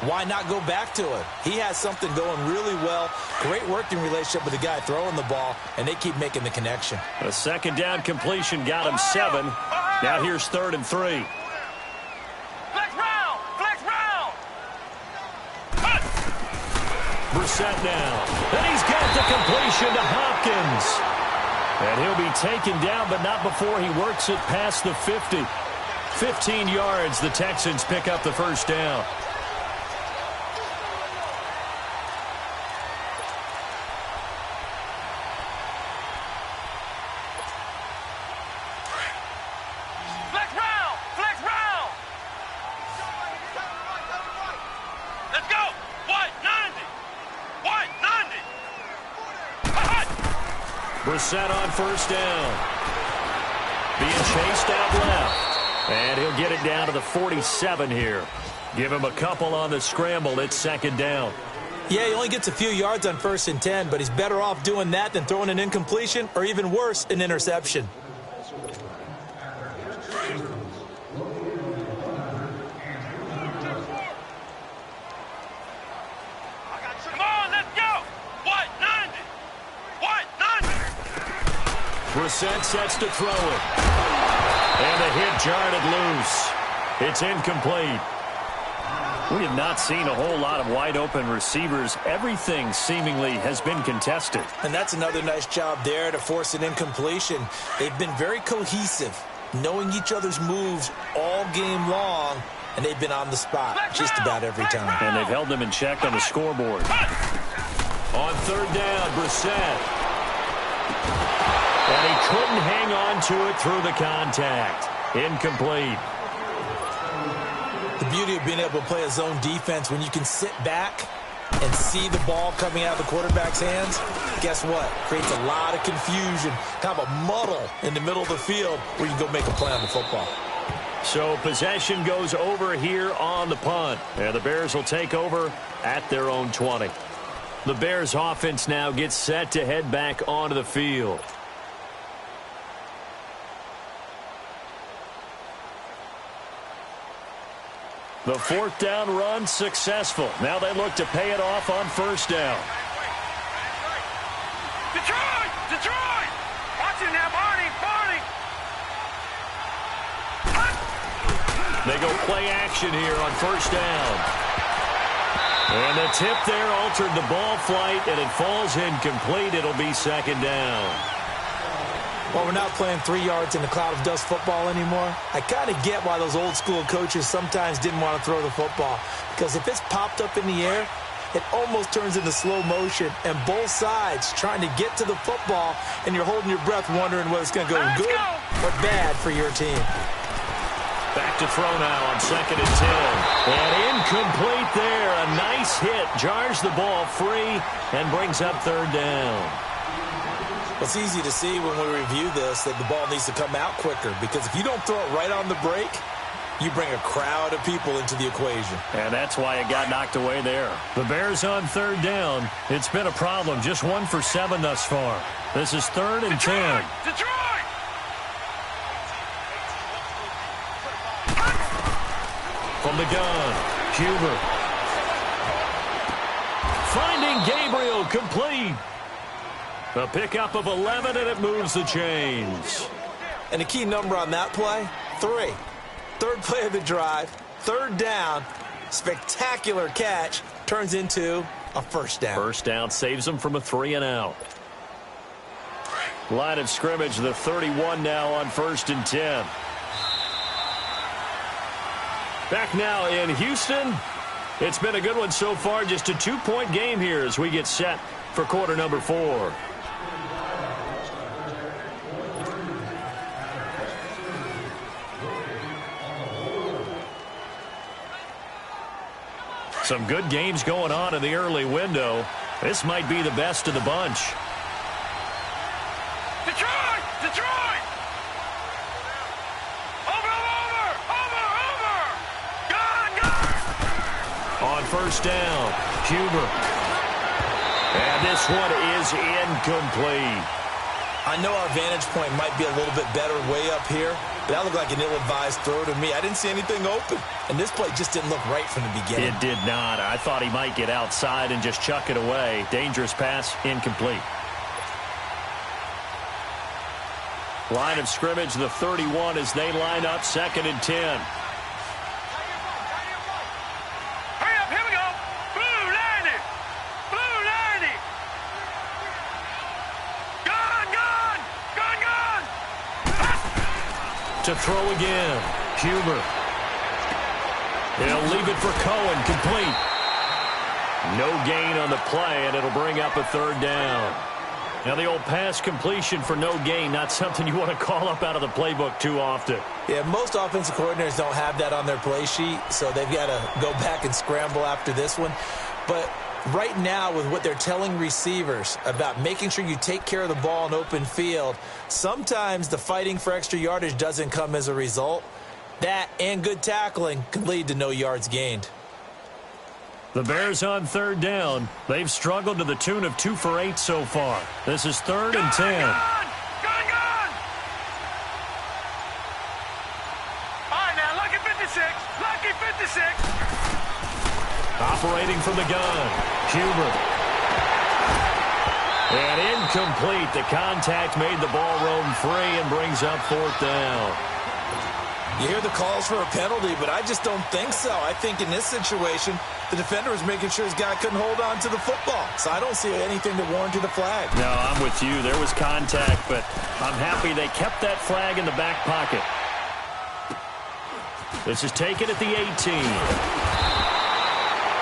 why not go back to him? He has something going really well. Great working relationship with the guy throwing the ball, and they keep making the connection. A second down completion got him 7. Now here's 3rd and 3. Flex round! Flex round! Brissett now. And he's got the completion to Hopkins. And he'll be taken down, but not before he works it past the 50. 15 yards, the Texans pick up the first down. Flex round! Flex round! Let's go! White 90! White 90! Brissett on first down. Being chased out left. And he'll get it down to the 47 here. Give him a couple on the scramble. It's second down. Yeah, he only gets a few yards on 1st and 10, but he's better off doing that than throwing an incompletion or even worse, an interception. Come on, let's go! White 90! White 90! Brissett sets to throw it. And the hit jarred it loose. It's incomplete. We have not seen a whole lot of wide-open receivers. Everything seemingly has been contested. And that's another nice job there to force an incompletion. They've been very cohesive, knowing each other's moves all game long, and they've been on the spot just about every time. And they've held them in check on the scoreboard. On third down, Brissett. And he couldn't hang on to it through the contact. Incomplete. The beauty of being able to play a zone defense when you can sit back and see the ball coming out of the quarterback's hands, guess what? Creates a lot of confusion, kind of a muddle in the middle of the field where you can go make a play on the football. So possession goes over here on the punt. And the Bears will take over at their own 20. The Bears offense now gets set to head back onto the field. The fourth down run successful. Now they look to pay it off on first down. Detroit! Detroit! Watch it now, Barney! Barney! They go play action here on first down. And the tip there altered the ball flight, and it falls incomplete. It'll be second down. Well, we're not playing 3 yards in the cloud of dust football anymore. I kind of get why those old school coaches sometimes didn't want to throw the football. Because if it's popped up in the air, it almost turns into slow motion. And both sides trying to get to the football, and you're holding your breath wondering whether it's going to go good or bad for your team. Back to throw now on 2nd and 10. And incomplete there. A nice hit. Jars the ball free and brings up 3rd down. It's easy to see when we review this that the ball needs to come out quicker, because if you don't throw it right on the break, you bring a crowd of people into the equation. And that's why it got knocked away there. The Bears on 3rd down. It's been a problem. Just 1 for 7 thus far. This is 3rd and 10. Detroit! From the gun, Huber. Finding Gabriel, complete. A pickup of 11, and it moves the chains. And the key number on that play, 3. 3rd play of the drive, 3rd down, spectacular catch, turns into a 1st down. 1st down saves them from a 3-and-out. Line of scrimmage, the 31 now on 1st and 10. Back now in Houston. It's been a good one so far. Just a 2-point game here as we get set for quarter number 4. Some good games going on in the early window. This might be the best of the bunch. Detroit! Detroit! Over! Gone! On 1st down, Huber. And this one is incomplete. I know our vantage point might be a little bit better way up here, but that looked like an ill-advised throw to me. I didn't see anything open, and this play just didn't look right from the beginning. It did not. I thought he might get outside and just chuck it away. Dangerous pass, incomplete. Line of scrimmage, the 31 as they line up 2nd and 10. To throw again, Huber. He'll leave it for Cohen, complete. No gain on the play, and it'll bring up a 3rd down. Now the old pass completion for no gain, not something you want to call up out of the playbook too often. Yeah, most offensive coordinators don't have that on their play sheet, so they've got to go back and scramble after this one. But right now, with what they're telling receivers about making sure you take care of the ball in open field, sometimes the fighting for extra yardage doesn't come as a result. That and good tackling can lead to no yards gained. The Bears on 3rd down. They've struggled to the tune of 2 for 8 so far. This is 3rd and 10. Gone! All right, now, lucky 56. Lucky 56. Operating from the gun, Huber. And incomplete. The contact made the ball roam free and brings up 4th down. You hear the calls for a penalty, but I just don't think so. I think in this situation, the defender was making sure his guy couldn't hold on to the football. So I don't see anything that warranted a flag. No, I'm with you. There was contact, but I'm happy they kept that flag in the back pocket. This is taken at the 18.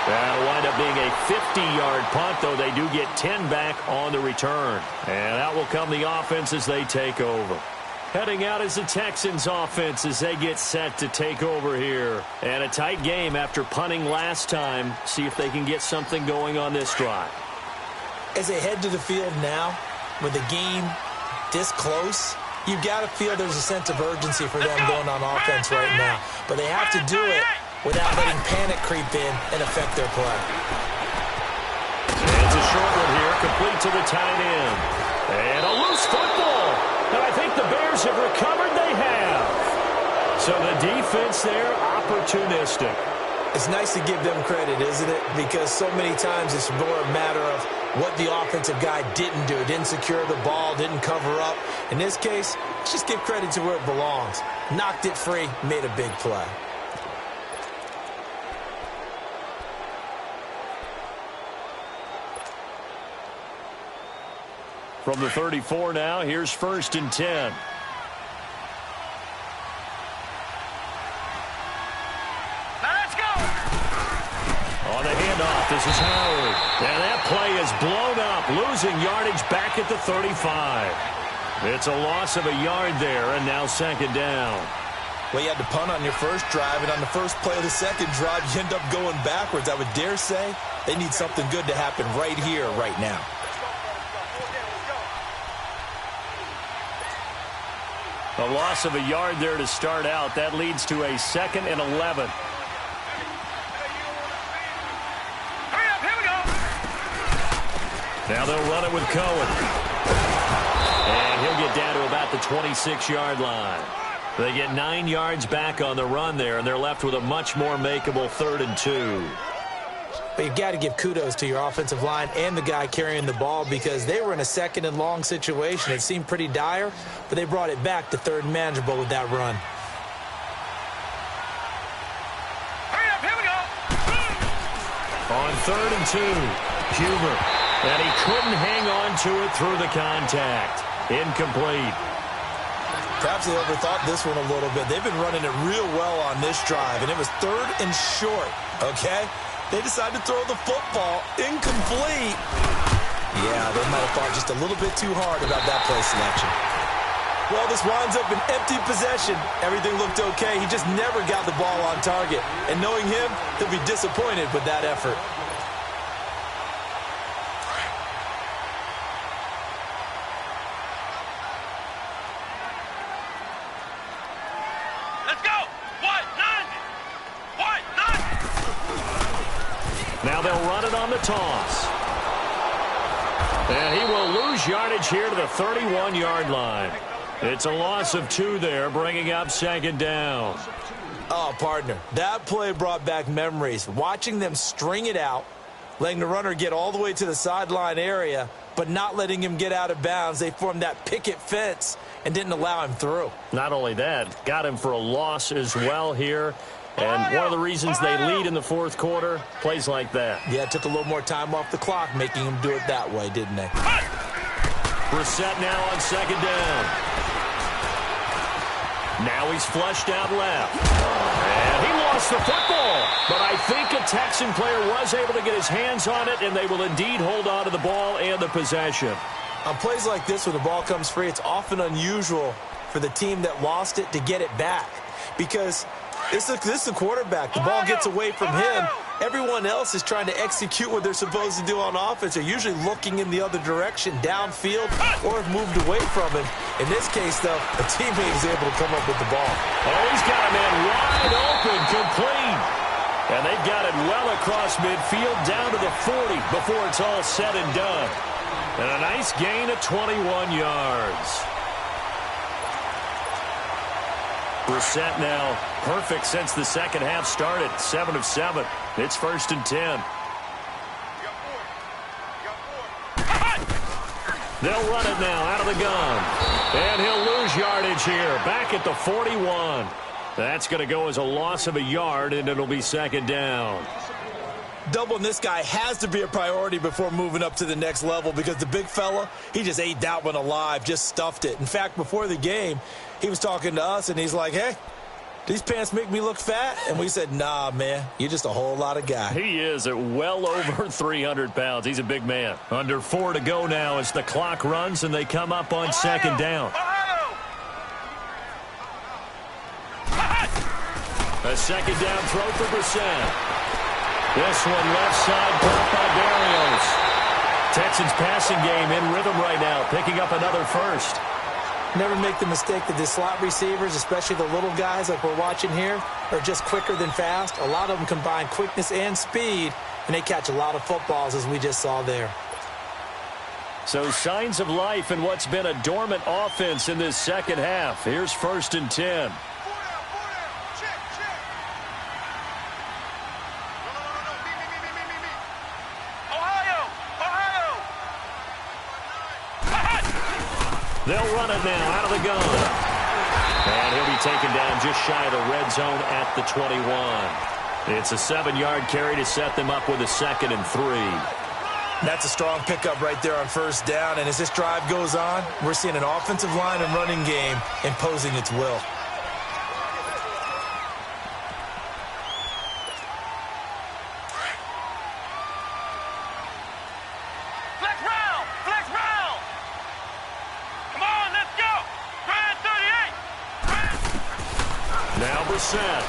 That'll wind up being a 50-yard punt, though they do get 10 back on the return. And out will come the offense as they take over. Heading out is the Texans offense as they get set to take over here. And a tight game after punting last time. See if they can get something going on this drive. As they head to the field now, with the game this close, you've got to feel there's a sense of urgency for them going on offense right now. But they have to do it without letting panic creep in and affect their play. It's a short one here, complete to the tight end. And a loose football. And I think the Bears have recovered. They have. So the defense there, opportunistic. It's nice to give them credit, isn't it? Because so many times it's more a matter of what the offensive guy didn't do. Didn't secure the ball, didn't cover up. In this case, let's just give credit to where it belongs. Knocked it free, made a big play. From the 34 now, here's 1st and 10. On the handoff, this is Howard. And that play is blown up, losing yardage back at the 35. It's a loss of a yard there, and now 2nd down. Well, you had to punt on your first drive, and on the first play of the second drive, you end up going backwards. I would dare say they need something good to happen right here, right now. A loss of a yard there to start out. That leads to a 2nd and 11. Hurry up, here we go. Now they'll run it with Cohen. And he'll get down to about the 26-yard line. They get 9 yards back on the run there, and they're left with a much more makeable 3rd and 2. But you've got to give kudos to your offensive line and the guy carrying the ball because they were in a 2nd and long situation. It seemed pretty dire, but they brought it back to 3rd and manageable with that run. Hurry up, here we go. On 3rd and 2, Huber. And he couldn't hang on to it through the contact. Incomplete. Perhaps they overthought this one a little bit. They've been running it real well on this drive, and it was 3rd and short, okay? They decided to throw the football incomplete. Yeah, they might have thought just a little bit too hard about that play selection. Well, this winds up an empty possession. Everything looked okay. He just never got the ball on target. And knowing him, he'll be disappointed with that effort. Now they'll run it on the toss. And he will lose yardage here to the 31-yard line. It's a loss of 2 there, bringing up 2nd down. Oh, partner, that play brought back memories. Watching them string it out, letting the runner get all the way to the sideline area, but not letting him get out of bounds. They formed that picket fence and didn't allow him through. Not only that, got him for a loss as well here. And one of the reasons they lead in the 4th quarter, plays like that. Yeah, it took a little more time off the clock, making him do it that way, didn't they? Brissett now on 2nd down. Now he's flushed out left. And he lost the football. But I think a Texan player was able to get his hands on it, and they will indeed hold on to the ball and the possession. On plays like this, when the ball comes free, it's often unusual for the team that lost it to get it back. Because this is the quarterback. The ball gets away from him. Everyone else is trying to execute what they're supposed to do on offense. They're usually looking in the other direction, downfield, or have moved away from him. In this case, though, a teammate is able to come up with the ball. Oh, he's got a man wide open, complete. And they've got it well across midfield, down to the 40 before it's all said and done. And a nice gain of 21 yards. Brissett now perfect since the second half started. 7 of 7. It's 1st and 10. They'll run it now out of the gun. And he'll lose yardage here. Back at the 41. That's going to go as a loss of a yard, and it'll be 2nd down. Doubling this guy has to be a priority before moving up to the next level because the big fella, he just ate that one alive, just stuffed it. In fact, before the game, he was talking to us, and he's like, hey, these pants make me look fat? And we said, nah, man, you're just a whole lot of guy. He is at well over 300 pounds. He's a big man. Under 4 to go now as the clock runs, and they come up on 2nd down. A 2nd down throw for Brissett. This one left side caught by Barrios. Texans passing game in rhythm right now, picking up another first. Never make the mistake that the slot receivers, especially the little guys like we're watching here, are just quicker than fast. A lot of them combine quickness and speed, and they catch a lot of footballs, as we just saw there. So signs of life in what's been a dormant offense in this second half. Here's 1st and 10. They'll run it now out of the gun. And he'll be taken down just shy of the red zone at the 21. It's a 7-yard carry to set them up with a 2nd and 3. That's a strong pickup right there on 1st down. And as this drive goes on, we're seeing an offensive line and running game imposing its will. Brissett.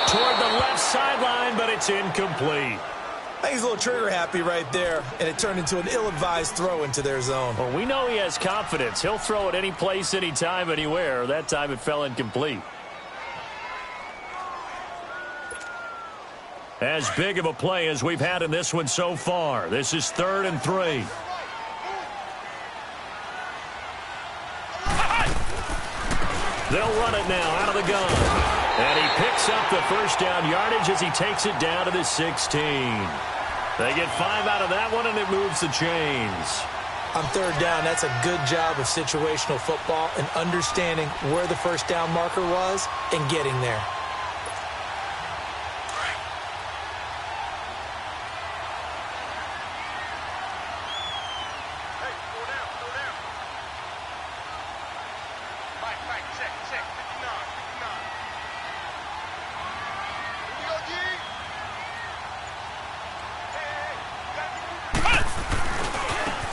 Toward the left sideline, but it's incomplete. I think he's a little trigger happy right there, and it turned into an ill-advised throw into their zone. Well, we know he has confidence. He'll throw it any place, anytime, anywhere. That time it fell incomplete. As big of a play as we've had in this one so far. This is 3rd and 3. They'll run it now out of the gun. And he picks up the first down yardage as he takes it down to the 16. They get 5 out of that one, and it moves the chains. On 3rd down, that's a good job of situational football and understanding where the first down marker was and getting there.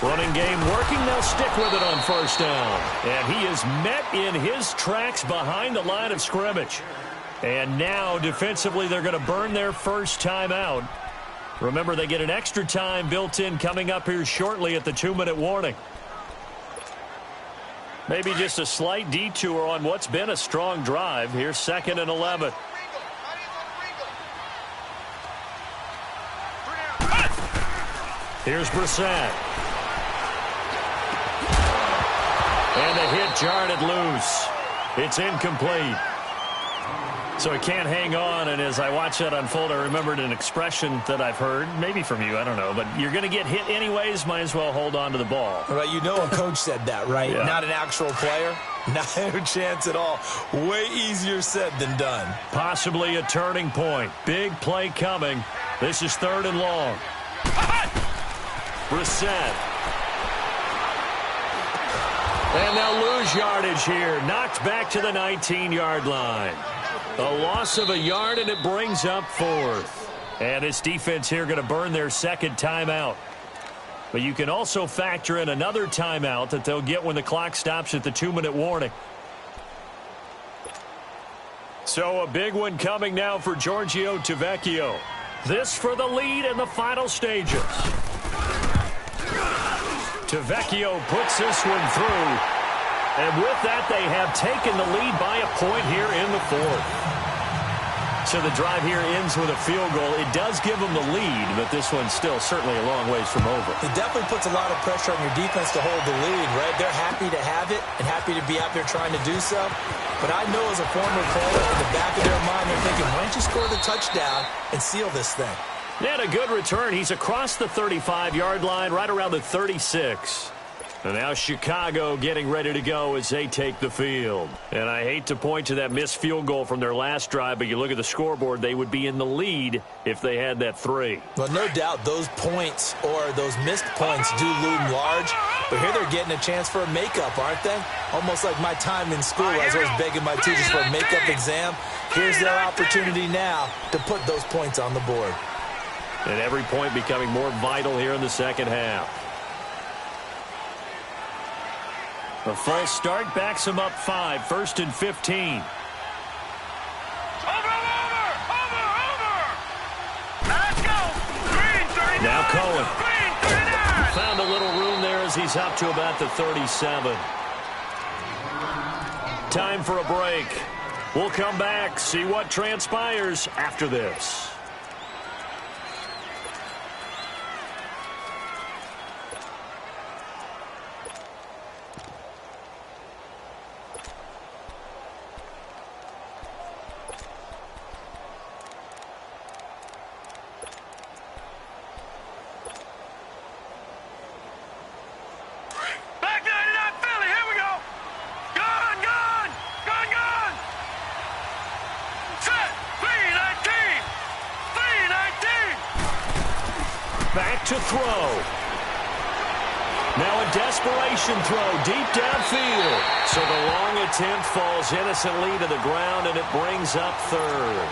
Running game working. They'll stick with it on 1st down. And he is met in his tracks behind the line of scrimmage. And now, defensively, they're going to burn their first timeout. Remember, they get an extra time built in coming up here shortly at the 2-minute warning. Maybe just a slight detour on what's been a strong drive. Here's 2nd and 11. Here's Brissett. And the hit jarred it loose. It's incomplete. So he can't hang on, and as I watch that unfold, I remembered an expression that I've heard, maybe from you, I don't know, but you're going to get hit anyways, might as well hold on to the ball. Right, you know a coach said that, right? Yeah. Not an actual player. Not a chance at all. Way easier said than done. Possibly a turning point. Big play coming. This is 3rd and long. Brissett. And they'll lose yardage here. Knocked back to the 19-yard line. A loss of a yard, and it brings up 4th. And this defense here going to burn their 2nd timeout. But you can also factor in another timeout that they'll get when the clock stops at the 2-minute warning. So a big one coming now for Giorgio Tavecchio. This for the lead in the final stages. Tavecchio puts this one through. And with that, they have taken the lead by a point here in the 4th. So the drive here ends with a field goal. It does give them the lead, but this one's still certainly a long ways from over. It definitely puts a lot of pressure on your defense to hold the lead, right? They're happy to have it and happy to be out there trying to do so. But I know as a former player, in the back of their mind, they're thinking, why don't you score the touchdown and seal this thing? They had a good return. He's across the 35-yard line, right around the 36. And now Chicago getting ready to go as they take the field. And I hate to point to that missed field goal from their last drive, but you look at the scoreboard, they would be in the lead if they had that 3. Well, no doubt those points or those missed points do loom large. But here they're getting a chance for a makeup, aren't they? Almost like my time in school. I was always begging my teachers for a makeup exam. Here's their opportunity now to put those points on the board. And every point becoming more vital here in the second half. A false start backs them up 5, 1st and 15. Over! Let's go! Green 39! Now Cohen. Green 39! Found a little room there as he's up to about the 37. Time for a break. We'll come back, see what transpires after this. Back to throw. Now a desperation throw deep downfield. So the long attempt falls innocently to the ground, and it brings up 3rd.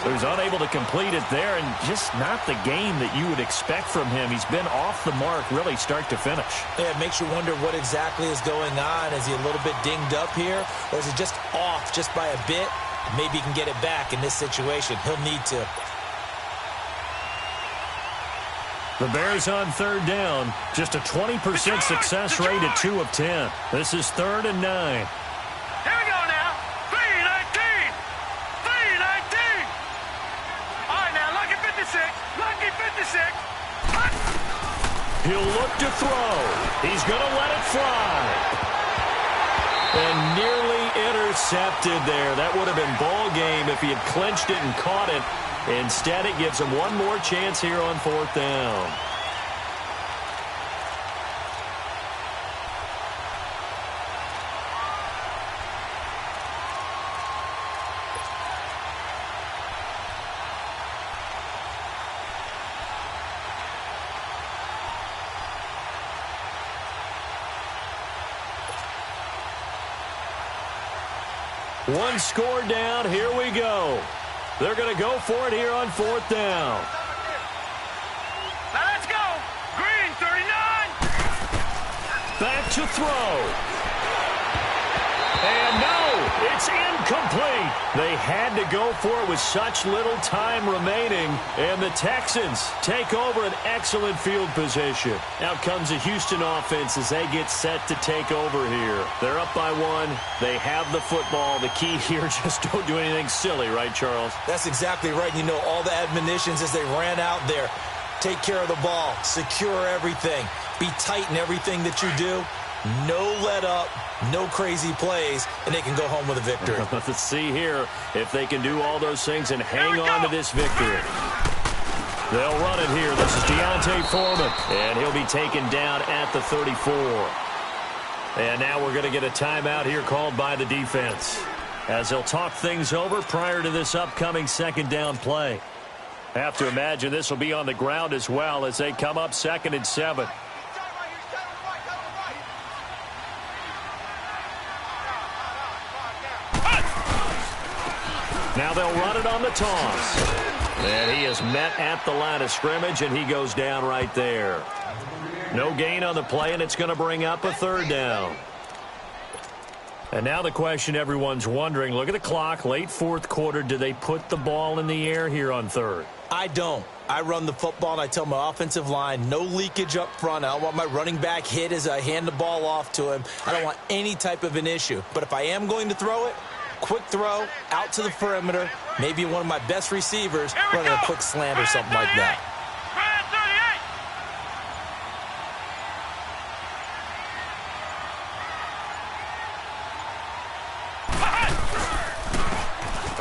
So he's unable to complete it there, and just not the game that you would expect from him. He's been off the mark really start to finish. Yeah, it makes you wonder what exactly is going on. Is he a little bit dinged up here, or is it just off just by a bit? Maybe he can get it back in this situation. He'll need to. The Bears on third down. Just a 20% success rate at 2 of 10. This is 3rd and 9. Here we go now. 3-19. 3-19. All right, now, lucky 56. Lucky 56. He'll look to throw. He's going to let it fly. And nearly intercepted there. That would have been ball game if he had clinched it and caught it. Instead, it gives him one more chance here on 4th down. One score down. Here we go. They're going to go for it here on 4th down. Now let's go. Green, 39. Back to throw. And no, it's incomplete. They had to go for it with such little time remaining. And the Texans take over an excellent field position. Out comes the Houston offense as they get set to take over here. They're up by 1. They have the football. The key here, just don't do anything silly, right, Charles? That's exactly right. You know, all the admonitions as they ran out there. Take care of the ball. Secure everything. Be tight in everything that you do. No let up, no crazy plays, and they can go home with a victory. Let's see here if they can do all those things and hang on to this victory. They'll run it here. This is Deontay Foreman, and he'll be taken down at the 34. And now we're going to get a timeout here called by the defense as they'll talk things over prior to this upcoming 2nd down play. Have to imagine this will be on the ground as well as they come up 2nd and 7. Now they'll run it on the toss. And he is met at the line of scrimmage, and he goes down right there. No gain on the play, and it's going to bring up a 3rd down. And now the question everyone's wondering, look at the clock, late 4th quarter. Do they put the ball in the air here on 3rd? I don't. I run the football, and I tell my offensive line, no leakage up front. I don't want my running back hit as I hand the ball off to him. I don't want any type of an issue. But if I am going to throw it, quick throw, out to the perimeter, maybe one of my best receivers running a quick slant or something like that.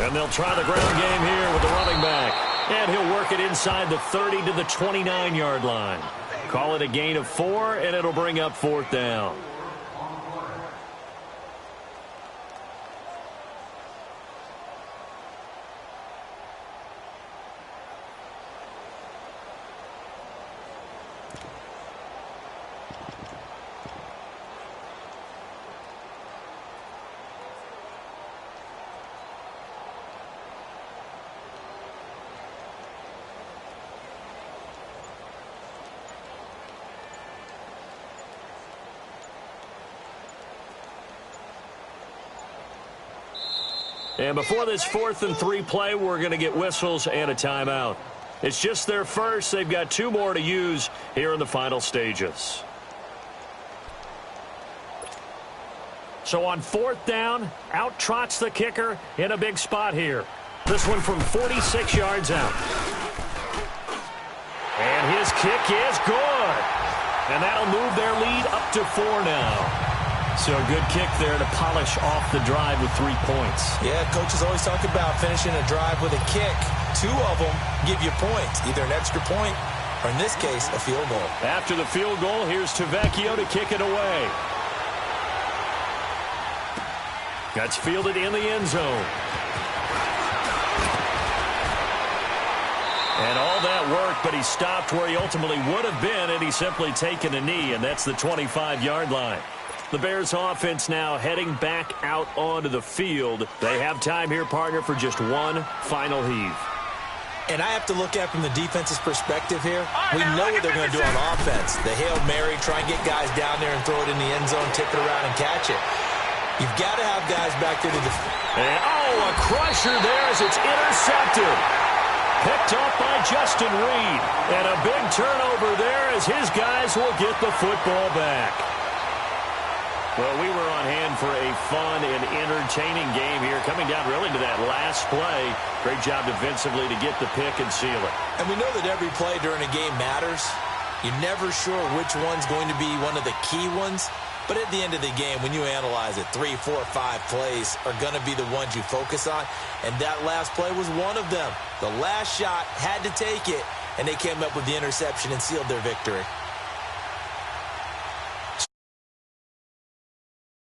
And they'll try the ground game here with the running back. And he'll work it inside the 30 to the 29-yard line. Call it a gain of 4, and it'll bring up 4th down. And before this 4th and 3 play, we're going to get whistles and a timeout. It's just their first. They've got 2 more to use here in the final stages. So on 4th down, out trots the kicker in a big spot here. This one from 46 yards out. And his kick is good. And that'll move their lead up to 4 now. So a good kick there to polish off the drive with 3 points. Yeah, coaches always talk about finishing a drive with a kick. 2 of them give you points, either an extra point or, in this case, a field goal. After the field goal, here's Tavecchio to kick it away. That's fielded in the end zone. And all that work, but he stopped where he ultimately would have been, and he's simply taken a knee, and that's the 25-yard line. The Bears offense now heading back out onto the field. They have time here, partner, for just one final heave. And I have to look at it from the defense's perspective here. We know what they're going to do on offense. The Hail Mary, try and get guys down there and throw it in the end zone, tip it around and catch it. You've got to have guys back there to defend. And, a crusher there as it's intercepted. Picked up by Justin Reed. And a big turnover there as his guys will get the football back. Well, we were on hand for a fun and entertaining game here, coming down really to that last play. Great job defensively to get the pick and seal it. And we know that every play during a game matters. You're never sure which one's going to be one of the key ones. But at the end of the game, when you analyze it, 3, 4, 5 plays are going to be the ones you focus on. And that last play was one of them. The last shot had to take it, and they came up with the interception and sealed their victory.